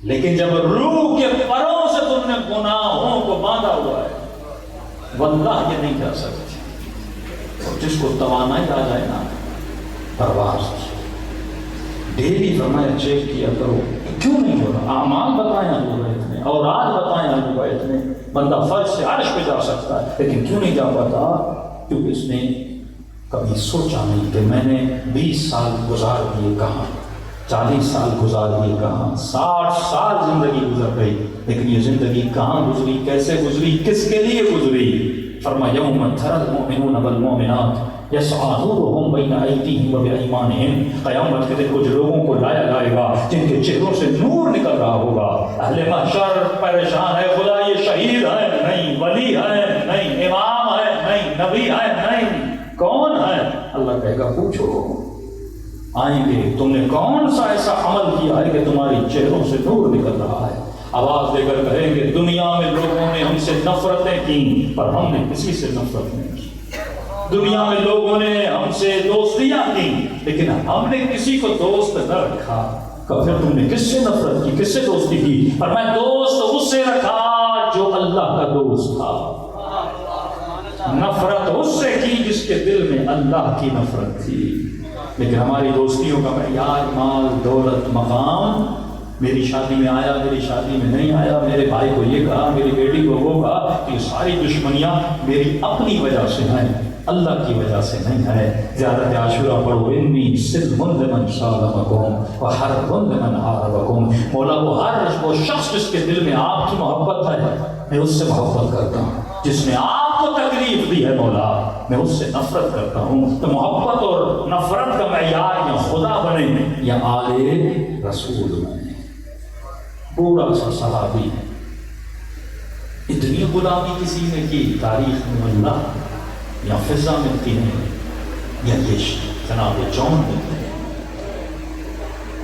لیکن جب روح کے پروں سے تم نے گناہوں کو باندھا ہوا ہے، واللہ یہ نہیں جا سکتی۔ اور جس کو توانائی آ جائے نا، پرواز ڈیلی فرمایا چیک کیا کرو کیوں نہیں ہو رہا۔ اعمال بتائیں اللہ اتنے، اور آج بتائیں اللہ اتنے، بندہ فرض سے عرش پہ جا سکتا ہے لیکن کیوں نہیں جا پاتا؟ کیونکہ اس نے کبھی سوچا نہیں کہ میں نے 20 سال گزار دیے کہاں، 40 سال گزار دیے کہاں، 60 سال زندگی گزر گئی، لیکن یہ زندگی کہاں گزری، کیسے گزری، کس کے لیے گزری؟ فرمایا یوم تری المؤمنون والمؤمنات یسعی نورهم بین ایدیہم وبایمانہم، قیامت کے دن کچھ لوگوں کو لایا جائے گا جن کے چہروں سے نور نکل رہا ہوگا۔ اہل محشر پریشان ہے، خدا یہ شہید ہے نہیں، ولی ہے نہیں، امام ہے نہیں، نبی ہے نہیں، کون ہے؟ اللہ کہے گا پوچھو، آئیں گے تم نے کون سا ایسا عمل کیا ہے کہ تمہاری چہروں سے نور نکل رہا ہے؟ آواز دے کر کہیں گے دنیا میں لوگوں نے ہم سے نفرتیں کی پر ہم نے کسی سے نفرت نہیں کی، دنیا میں لوگوں نے ہم سے دوستیاں کی لیکن ہم نے کسی کو دوست نہ رکھا۔ پھر تم نے کس سے نفرت کی، کس سے دوستی کی؟ پر میں دوست اس سے رکھا جو اللہ کا دوست تھا، نفرت اس سے کی جس کے دل میں اللہ کی نفرت تھی۔ لیکن ہماری دوستیوں کا معیار مال، دولت، مقام، میری شادی میں آیا، میری شادی میں نہیں آیا، میرے بھائی کو یہ کہا، میری بیٹی کو وہ کہا، یہ ساری دشمنیاں میری اپنی وجہ سے ہیں، اللہ کی وجہ سے نہیں ہے۔ زیادت عاشورہ پڑھو، انی سلم لمن سالمکم وحرب لمن حاربکم۔ مولا وہ شخص جس کے دل میں آپ کی محبت ہے میں اس سے محبت کرتا ہوں، جس نے آپ کو تکلیف دی ہے مولا میں اس سے نفرت کرتا ہوں۔ تو محبت اور نفرت کا معیار یا خدا بنے یا آل رسول بنے۔ پورا سا صحابی، اتنی غلامی کسی نے کی تاریخ میں اللہ یا فضا ملتی ہے یا یہ جناب جون ملتے ہیں۔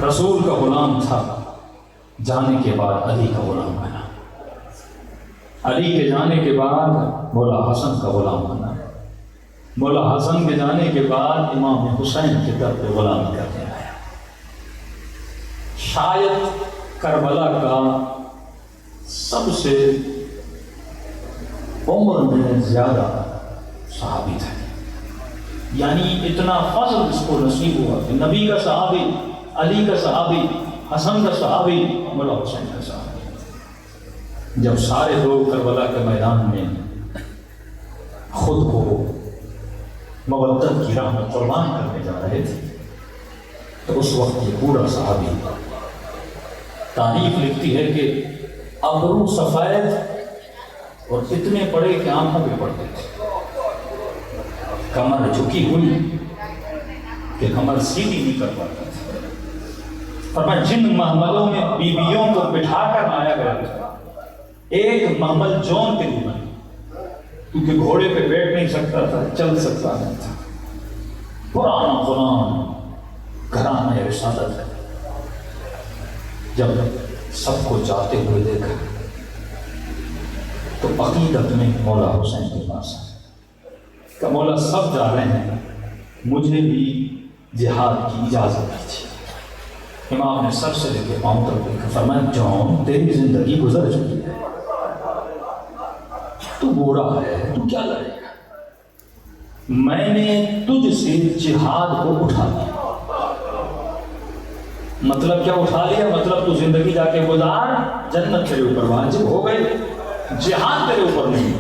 رسول کا غلام تھا، جانے کے بعد علی کا غلام بنا، علی کے جانے کے بعد مولا حسن کا غلام بنا، مولا حسن کے جانے کے بعد امام حسین کے در پہ غلامی کرنے آیا۔ شاید کربلا کا سب سے عمر میں زیادہ صحابی تھا، یعنی اتنا فضل اس کو نصیب ہوا کہ نبی کا صحابی، علی کا صحابی، حسن کا صحابی، مولا حسین کا صحابی۔ جب سارے لوگ کربلا کے میدان میں خود کو مودت کی راہ میں قربان کرنے جا رہے تھے تو اس وقت یہ پورا صحابی، تاریخ لکھتی ہے کہ ابرو سفید اور اتنے بڑے کہ آنکھوں پہ پڑتے تھے، کمر جھکی ہوئی کہ کمر سیدھی نہیں کر پاتا تھا۔ فرمایا جن محملوں میں بیویوں کو بٹھا کر آیا گیا تھا، ایک محمل جون کے لیے بنا کیونکہ گھوڑے پہ بیٹھ نہیں سکتا تھا، چل سکتا نہیں تھا، پرانا غلام گھرانہ رسالت ہے۔ جب سب کو جاتے ہوئے دیکھا تو عقیدت میں مولا حسین کے پاس کہ مولا سب جا رہے ہیں، مجھے بھی جہاد کی اجازت دیجیے۔ امام نے سب سے لے کے پاؤں تک دیکھا، فرمایا جون تیری زندگی گزر چکی ہے، تو بوڑھا ہے، تو کیا لڑے گا؟ میں نے تجھ سے جہاد کو اٹھا لیا۔ مطلب کیا اٹھا لیا؟ مطلب تو زندگی جا کے گزار، جنت تیرے اوپر واجب ہو گئی، جہاد تیرے اوپر نہیں۔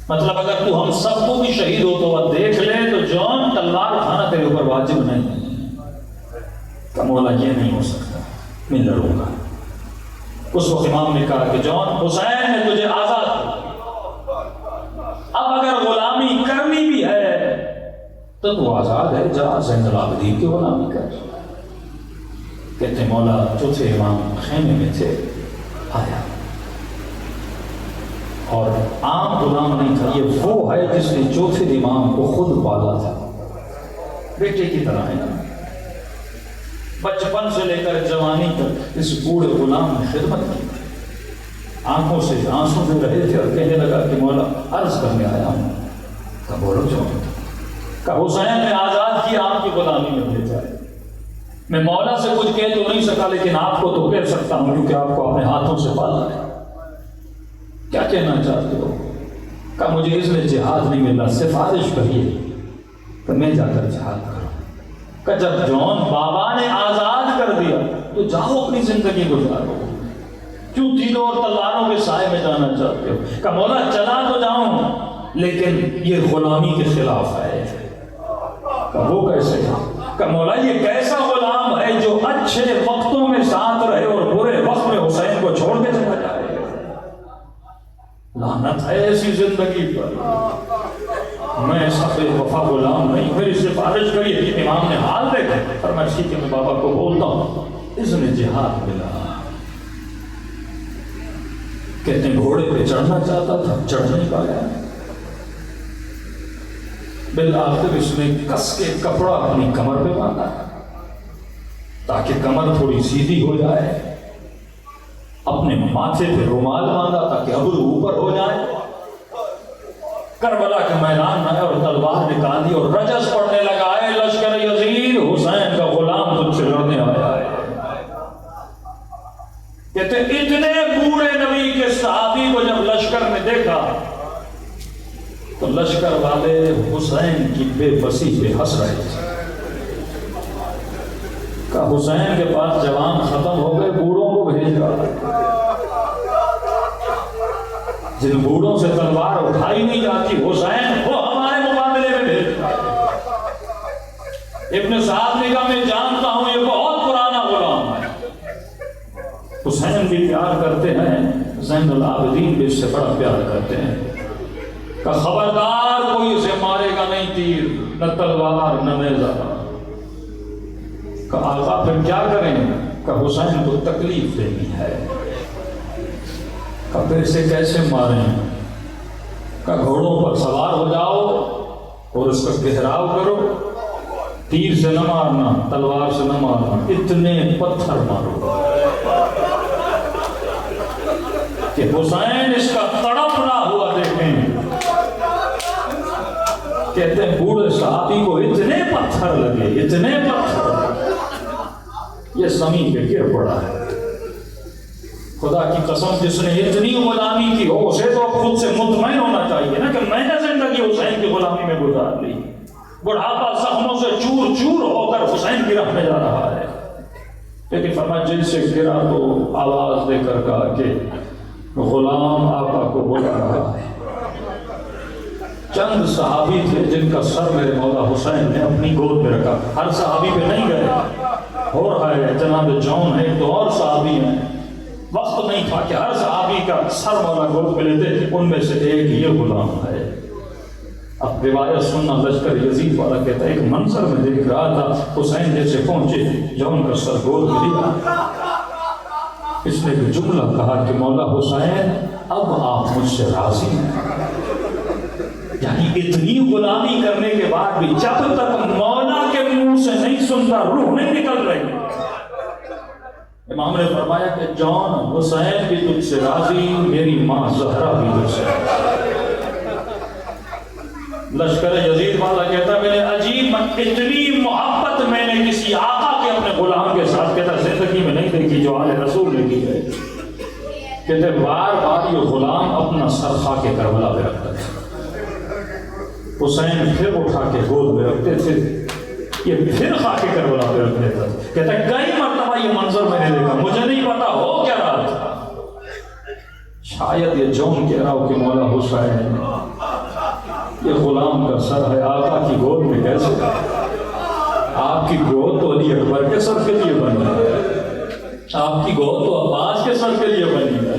مطلب اگر تو ہم سب کو بھی شہید ہو تو دیکھ لے تو جون تلوار اٹھانا تیرے اوپر واجب نہیں۔ کہ مولا یہ نہیں ہو سکتا، میں لڑوں گا۔ اس وقت امام نے کہا کہ جون حسین نے تجھے آزاد کر، اب اگر غلامی کرنی بھی ہے تو تو آزاد ہے، جا زین العابدین کی غلامی کر۔ کہتے مولا چوتھے امام خیمے میں تھے، آیا اور عام غلام نہیں تھا، یہ وہ ہے جس نے چوتھے امام کو خود پالا تھا، بیٹے کی طرح ہے نا، بچپن سے لے کر جوانی تک اس بوڑھے غلام نے خدمت کی، آنکھوں سے آنسو دے رہے تھے اور کہنے لگا کہ مولا عرض کرنے آیا ہوں. کہا بولو جو. کہا حسین نے آزاد کیا آپ کی غلامی میں بھیجا ہے. میں مولا سے کچھ کہہ تو نہیں سکا لیکن آپ کو تو کہہ سکتا ہوں کیونکہ آپ کو اپنے ہاتھوں سے پالا ہے. کیا کہنا چاہتے ہو؟ کہا مجھے اس لیے جہاد نہیں ملا، سفارش کریے کہ میں جا کر جہاد کروں. کہ جب جون بابا نے آزاد کر دیا تو جاؤ اپنی زندگی گزارو، کیوں تیروں اور تلواروں کے سائے میں جانا چاہتے ہو؟ کہ مولا چلا تو جاؤں لیکن یہ غلامی کے خلاف ہے. کہ وہ کیسے ہے؟ کہ مولا یہ کیسا غلام ہے جو اچھے وقتوں میں ساتھ رہے اور برے وقت میں حسین کو چھوڑ کے چلا جائے. لعنت ہے ایسی زندگی پر. میں ایسا بے وفا غلام نہیں. میری سفارش کریے. امام نے حال دیکھا اور میں ٹھیک ہے میں بابا کو بولتا ہوں. اس نے جہاد ملا. کہتے ہیں گھوڑے پہ چڑھنا چاہتا تھا، چڑھ نہیں پایا. بالآخر اس نے کس کے کپڑا اپنی کمر پہ باندھا تاکہ کمر تھوڑی سیدھی ہو جائے. اپنے ماتھے پہ رومال باندھا تاکہ ابرو اوپر ہو جائے. کربلا کے میدان میں اور تلوار نکالی اور رجس پڑھنے لگا ہے لشکر یزید حسین کا غلام تجھ سے لڑنے آیا ہے. کہتے اتنے بوڑھے نبی کے صحابی کو جب لشکر میں دیکھا تو لشکر والے حسین کی بے بسی پہ ہنس رہے تھے. کہ حسین کے پاس جوان ختم ہو گئے، بوڑھوں کو بھیج رہا. جن بوڑھوں سے تلوار اٹھائی نہیں جاتی حسین وہ ہمارے مقابلے میں بھیج رہا. ابن سعد نے کہا میں جانتا ہوں یہ بہت پرانا غلام ہے. حسین بھی پیار کرتے ہیں، زین العابدین بھی اس سے بڑا پیار کرتے ہیں. کہ خبردار کوئی اسے مارے گا نہیں، تیر نہ تلوار نہ نیزہ. کہ آقا پھر کیا کریں؟ کہ حسین کو تکلیف دینی ہے. کہ پھر اسے کیسے ماریں؟ کہ گھوڑوں پر سوار ہو جاؤ اور اس کا گھیراؤ کرو. تیر سے نہ مارنا، تلوار سے نہ مارنا، اتنے پتھر مارو کہ حسین اس کا تڑپنا ہوا دیکھیں. کہتے ہیں بوڑھے صحابی کو اتنے پتھر لگے، اتنے پتھر یہ زمین پہ گر پڑا ہے. خدا کی قسم جس نے اتنی غلامی کی ہو اسے تو خود سے مطمئن ہونا چاہیے نا کہ میں نے زندگی حسین کی غلامی میں گزار لی. بڑھاپا زخموں سے چور چور ہو کر حسین کی راہ میں جا رہا ہے. لیکن فرمایا جن سے گرا تو آواز دے کر کہا کہ غلام آقا کو بلا رہا ہے. چند صحابی تھے جن کا سر میرے مولا حسین نے اپنی گود میں رکھا. ہر صحابی پہ نہیں گئے. ہو رہا ہے جناب جون ہے تو اور صحابی ہیں. وقت نہیں تھا کہ ہر صحابی کا سر مولا گود میں لیتے. ان میں سے ایک یہ غلام ہے. اب روایت سننا لشکر یزید والا کہتا ہے ایک منظر میں دیکھ رہا تھا. حسین جیسے پہنچے جون کا سر گود میں لیا. اس نے ایک جملہ کہا کہ مولا حسین اب آپ مجھ سے راضی ہیں. یعنی اتنی غلامی کرنے کے بعد بھی جب تک مولا کے منہ سے نہیں سنتا روح نہیں نکل رہی. امام نے فرمایا کہ جون حسین بھی تجھ سے راضی، میری ماں زہرا بھی تجھ سے راضی. لشکر یزید والا کہتا میں نے عجیب اتنی محبت میں نے کسی آقا کے اپنے غلام کے ساتھ کہتا زندگی میں نہیں دیکھی جو آل رسول نے کی ہے. کہتے بار بار یہ غلام اپنا سر خا کے کربلا پہ رکھتا تھا. حسین پھر اٹھا کے گود میں رکھتے تھے، یہ پھر خا کے کربلا پہ رکھ دیتا. کہتا کئی مرتبہ یہ منظر میں نے دیکھا، مجھے نہیں پتا ہو کیا رہا تھا. شاید یہ جون کہہ رہا ہو کہ مولا حسین یہ غلام کا سر ہے آقا کی گود میں کیسے؟ آپ کی گود تو علی اکبر کے سر کے لیے بنی ہے، آپ کی گود تو عباس کے سر کے لیے بنی ہے.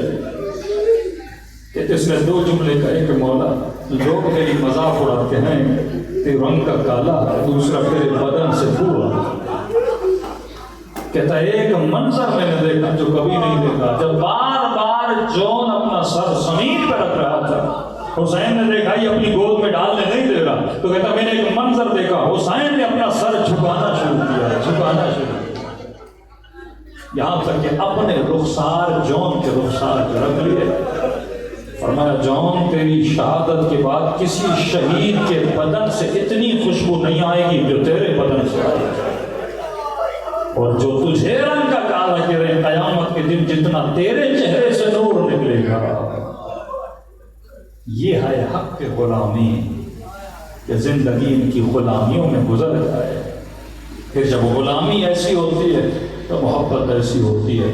کہ اس نے دو جملے کہے کہ مولا لوگ میری مذاق اڑاتے ہیں کہ رنگ کا کالا ہے، دوسرا تیرے بدن سے پورا. کہتا ہے ایک منظر میں نے دیکھا جو کبھی نہیں دیکھا. جب بار بار جون اپنا سر زمین پہ رکھ رہا تھا حسین نے دیکھا یہ اپنی گود میں ڈالنے نہیں دے رہا تو کہتا میں نے ایک منظر دیکھا حسین نے اپنا سر جھکانا شروع کیا. یہاں تک کہ اپنے رخسار جون کے رخسار پہ رکھ لیے. فرمایا جون تیری شہادت کے بعد کسی شہید کے بدن سے اتنی خوشبو نہیں آئے گی جو تیرے بدن سے آئے گی، اور جو تجھے رنگ کا کالا کرے قیامت کے دن جتنا تیرے چہرے سے نور نکلے گا. یہ ہے حق کے غلامی کہ زندگی ان کی غلامیوں میں گزر جائے. پھر جب غلامی ایسی ہوتی ہے تو محبت ایسی ہوتی ہے.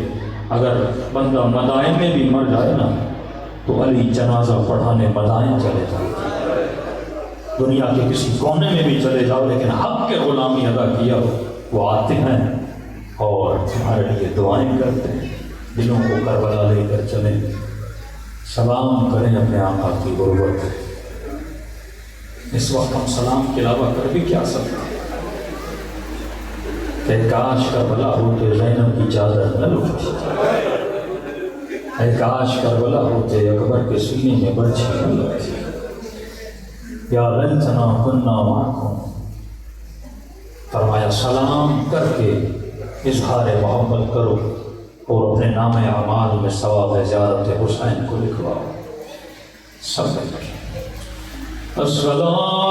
اگر بندہ مدائن میں بھی مر جائے نا تو علی جنازہ پڑھانے مدائن چلے جاتے. دنیا کے کسی کونے میں بھی چلے جاؤ لیکن حق کے غلامی ادا کیا ہو وہ آتے ہیں اور تمہارے لیے دعائیں کرتے ہیں. دلوں کو کربلا لے کر چلیں، سلام کریں اپنے آقا کی غربت. اس وقت ہم سلام کے علاوہ کر بھی کیا سکتے ہیں کہ کاش کربلا ہوتے زینب کی چادر نہ لٹتی، اے کاش کربلا ہوتے اکبر کے سینے میں برچھی نہ لگتی. یا لیتنا کنا معکم. فرمایا سلام کر کے اظہار محبت کرو اور اپنے نام اعمال میں ثواب زیارت حسین کو لکھواؤ. سب لکھیں السلام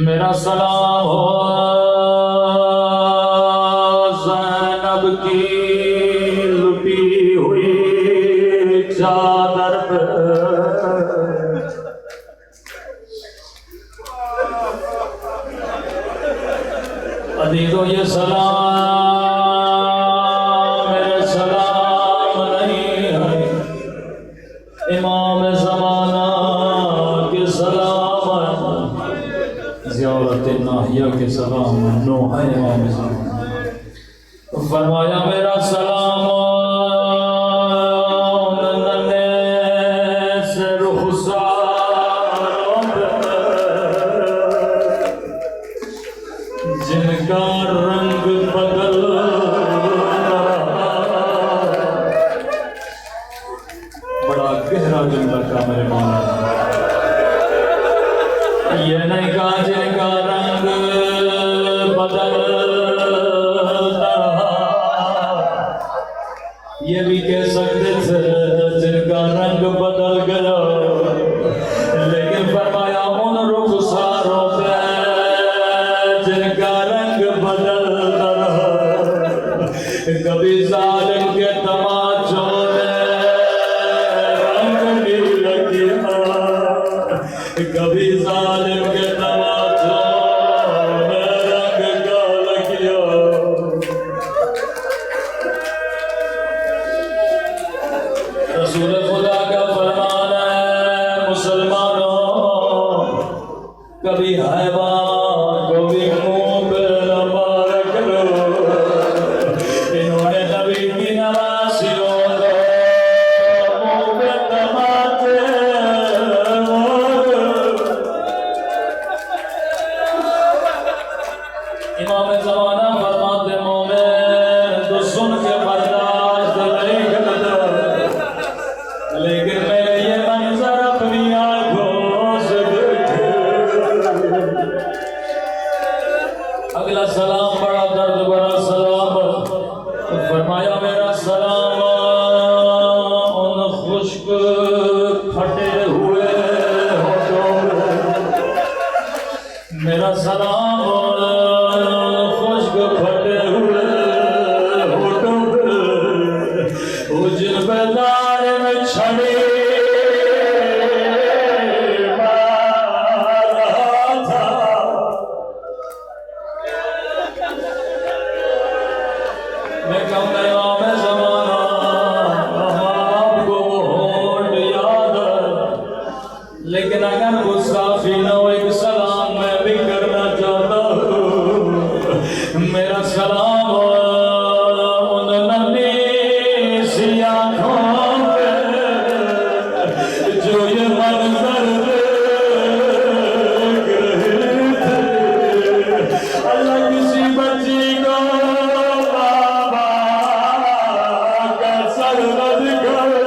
میرا سلام ہو زینب کی لٹی ہوئی چادر پہ. عزیزو یہ سلام میرے سلام نہیں ہے، امام زمانہ کے سلام ہے، زیارت ناحیہ کے سلام نو ہے امام زمانہ. فرمایا میرا سلام جن کا رنگ بدل بڑا گہرا جملہ کا میرے مولا، یہ نہیں کہا جن کا رنگ بدل رہا، یہ بھی کہہ سکتے تھے جن کا رنگ بدل گیا، لیکن فرمایا ان رخساروں پہ جن کا رنگ بدل رہا، کبھی ظالم کے تماچوں نے رنگ نیلا کیا، کبھی ظالم کے تماچوں نے رنگ کالا کیا. رسول خدا کا فرمان امام زمانہ فرماتے مومن تو سن کے برداشت نہیں کرتا، لیکن میں نے یہ منظر اپنی آنکھوں سے دیکھے۔ اگلا سلام بڑا درد بڑا سلام، فرمایا میرا سلام ان خشک پھٹے ہوئے ہونٹوں میں، میرا سلام خشک پھٹے ہوئے ہونٹوں پہ، وہ جن پہ دار میں چھڑی مار رہا تھا۔ میں کہوں گا امام زمانہ آپ کو وہ ہونٹ یاد ہے، لیکن اگر گستاخی نہ ہو ایک سلام میں بھی کرنا چاہتا ہوں۔ میرا سلام ان ننھی سی آنکھوں پہ جو یہ منظر دیکھ رہے تھے۔ اللہ کسی بچی کو بابا کا سر نہ دکھائے۔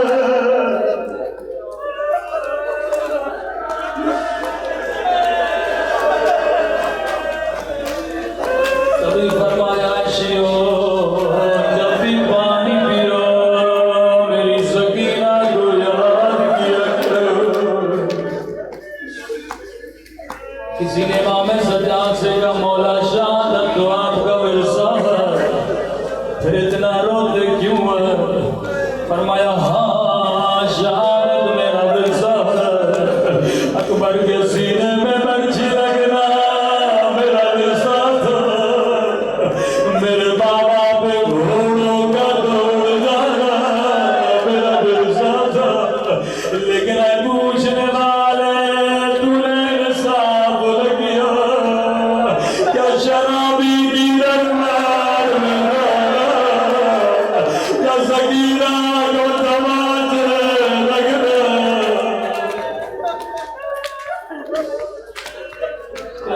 کبھی فرمایا شیو جب بھی پانی پیو میری سکینہ کو یاد کیا کرو۔ کسی نے امام سجاد سے کہا مولا شہادت تو آپ کا ورثہ ہے، پھر اتنا روتے کیوں ہے؟ فرمایا ہاں شہادت میرا ورثہ ہے، اکبر کے سینے میں برچھی لگنا میرا ورثہ تھا، میرے بابا پہ گھوڑوں کا دوڑ جانا میرا ورثہ تھا، لیکن اے پوچھنے والے تو نے انصاف نہ کیا، کیا شرابی کی رنگار میں رہا، کیا سکینہ کو تماچے لگنا،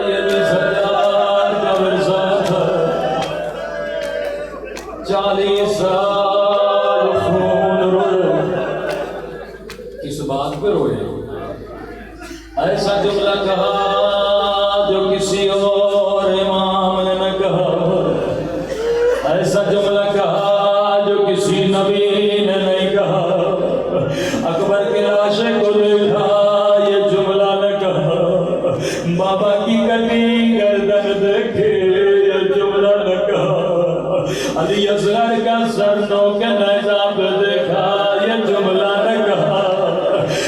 یہ بھی سجاد کا ورثہ تھا۔ 40 سال خون روئے، کس بات پہ روئے؟ ایسا جملہ کہا جو کسی اور امام نے نہ کہا، ایسا جملہ کہا جو کسی نبی نے نہیں کہا۔ اکبر کے لاشے کو دیکھا یہ جملہ نہ کہا، بابا کی کٹی گردن دیکھے یہ جملہ نہ کہا، علی اصغر کا سر نوکے نیزہ پہ دیکھا یہ جملہ نہ کہا،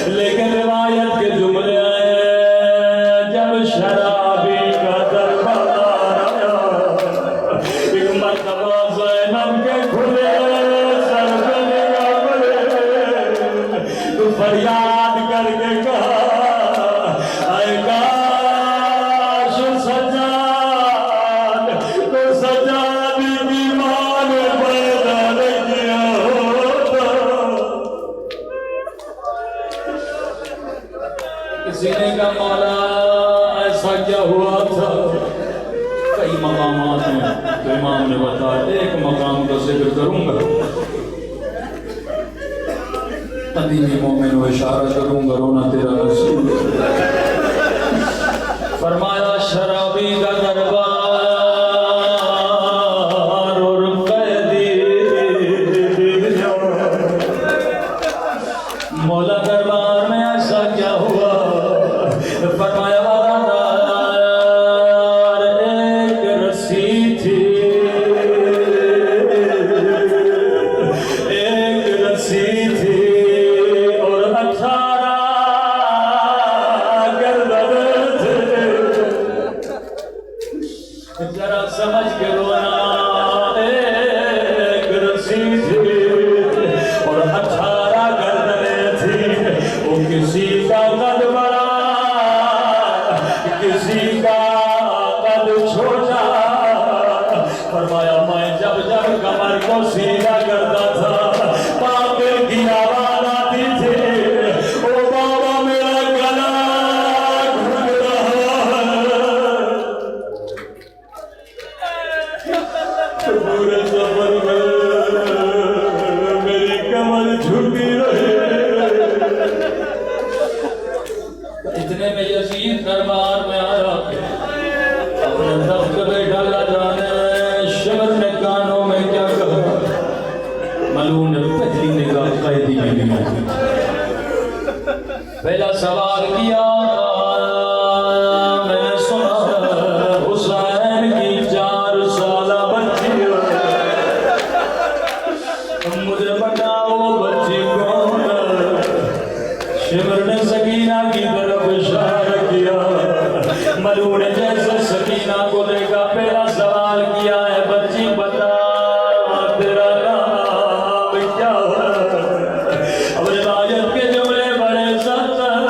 لیکن روایت کے جملے آئے جب شرابی کا دربار آیا، ایک مرتبہ زینب کے کھلے سر پہ نگاہ پڑے تو فریاد کر کے کہا اے کاش سجاد تو سجاد کی ماں نے پیدا نہ کیا ہوتا۔ کسی نے کہا مولا ایسا کیا ہوا تھا؟ کئی مقامات ہیں تو امام نے بتایا، ایک مقام کا ذکر کروں گا، قدیمی مومن و اشارہ کروں گا، رونا تیرا نصیب۔ فرمایا شرابی کا دربار اور قیدی، مولا دربار میں ایسا کیا ہوا؟ فرمایا ایک رسی تھی، ایک رسی تھی اور 18 گردن تھے، ذرا سمجھ کے رونا، ایک رسی تھی اور 18 گردنیں تھی، وہ کسی کا قد بڑا کسی کا قد چھوٹا۔ فرمایا میں جب جب کمر کو سیدھا کرتا تھا پاپے کی آواز آتی تھی، او بابا میرا گلا گھٹ رہا ہے۔ پورے سفر میں میری کمر جھکی رہے. اتنے میں یزید دربار میں آیا, اپنے تخت پہ ڈالا جانے. شمر نے کانوں میں کیا کہا, ملعون نے پہلی نگاہ قیدی میں بھی ملی. پہلا سوال کیا, میں نے سنا حسین کی 4 سالہ بچی ہے, مجھے بتاؤ وہ بچی کون ہے. شمر نے سکینہ کی طرف اشارہ کیا. ملعون نے جیسے سکینہ کو دیکھا پہلا سوال کیا ہے, بچی بتا تیرا نام کیا ہے. اب روایت کے جملے بڑے سخت ہیں.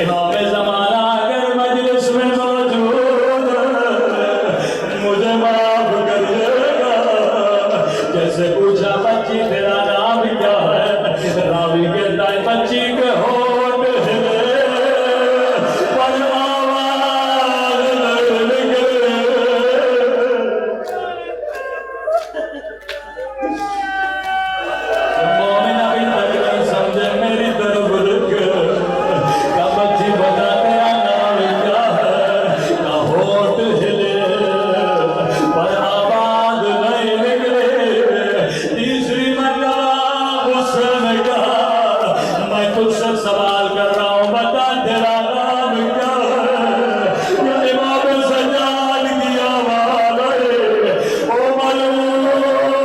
امام زمانہ اگر مجلس میں موجود مجھے معاف کریے گا. جیسے پوچھا بچی تیرا نام کیا ہے, راوی کہتا ہے بچی کے ہونٹ ہلے پر آواز نہ نکلے. مومن ابھی تک نہیں سمجھے میری طرف رک, کہ بچی بتا تیرا نام کیا ہے, کہ ہونٹ ہلے پر آواز نہیں نکلے. تیسری مرتبہ غصے میں کہا, میں تجھ سے سوال کر رہا ہوں, بتا تیرا نام کیا ہے. یہ امام سجاد کی آواز ہے, او ملعون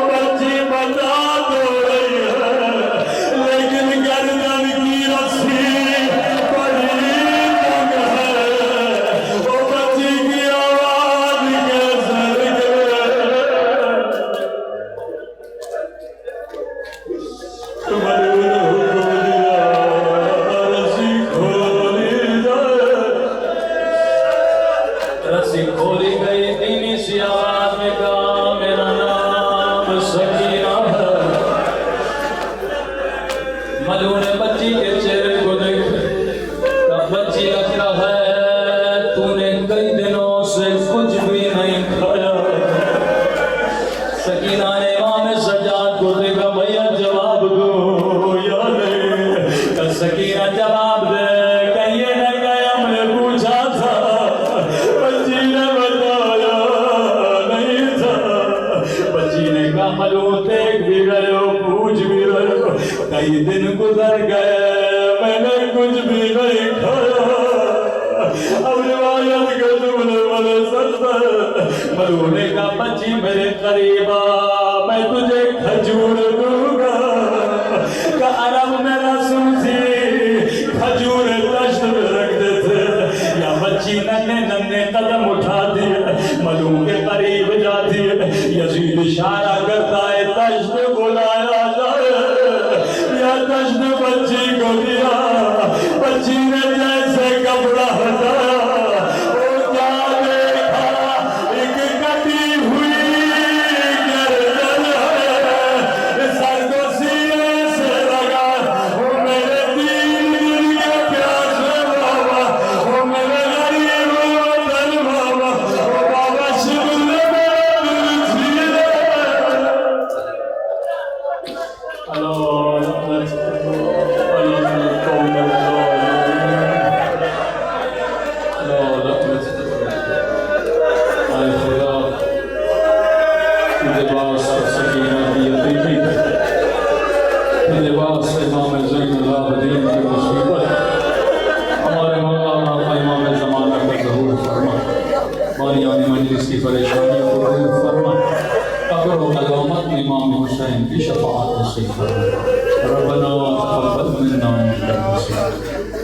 بچی بتا تو رہی ہے, لیکن گردن کی رسی بڑی تنگ ہے. او بچی کی آواز کیسے نکلے. ملعون حکم دیا, رسی کھولی جائے. رسی کھولی گئی. دینی سی آواز میں کہا میرا نام سکینہ ہے. ملعون نے بچی کے چہرے کو دیکھا, کہا بچی لگتا ہے تو نے کئی دنوں سے کچھ بھی نہیں کھایا. سکینہ نے امام سجاد کو دیکھا, بھیا جواب دو یا نہیں. کہ سکینہ جواب دے, کہ یہ نہ کہ ہم نے پوچھا تھا, بچی نے بتایا نہیں تھا. بچی نے کہا ملعون دیکھ بھی رہے ہو, پوچھ بھی رہے ہو, کئی دن گزر گئے میں نے کچھ بھی نہیں کھایا. اب روایت کے جملے بڑے سخت ہیں. ملعون نے کہا بچی میرے قریب آ, میں تجھے کھجور دوں گا. کہ عرب میں رسم تھی کھجور دشت میں رکھتے تھے. یا بچی ننے ننے قدم اٹھاتی ہے, ملعون کے قریب جاتی ہے. یزید اشارہ کرتا ہے دشت بلایا جائے. یا دشت بچی کو دیا. بچی نے جیسے کپڑا ہٹایا, وہ کیا دیکھا, ایک کٹی ہوئی گردن ہے. سر کو سینے سے لگا, وہ میرے دین کے پیاسے بابا, وہ میرے غریب وطن بابا, وہ بابا شبل میں دل چھیلے. لباس سکینہ کی عتیقی, لباس امام زین العابدین کی مصیبت. ہمارے مولانا امام زمانہ کا ظہور فرما, بانیان مجلس کی پریشانیوں کو دور فرما. قبر و علامت امام حسین کی شفاعت نصیب فرما. ربنا تقبل منا انک انت السمیع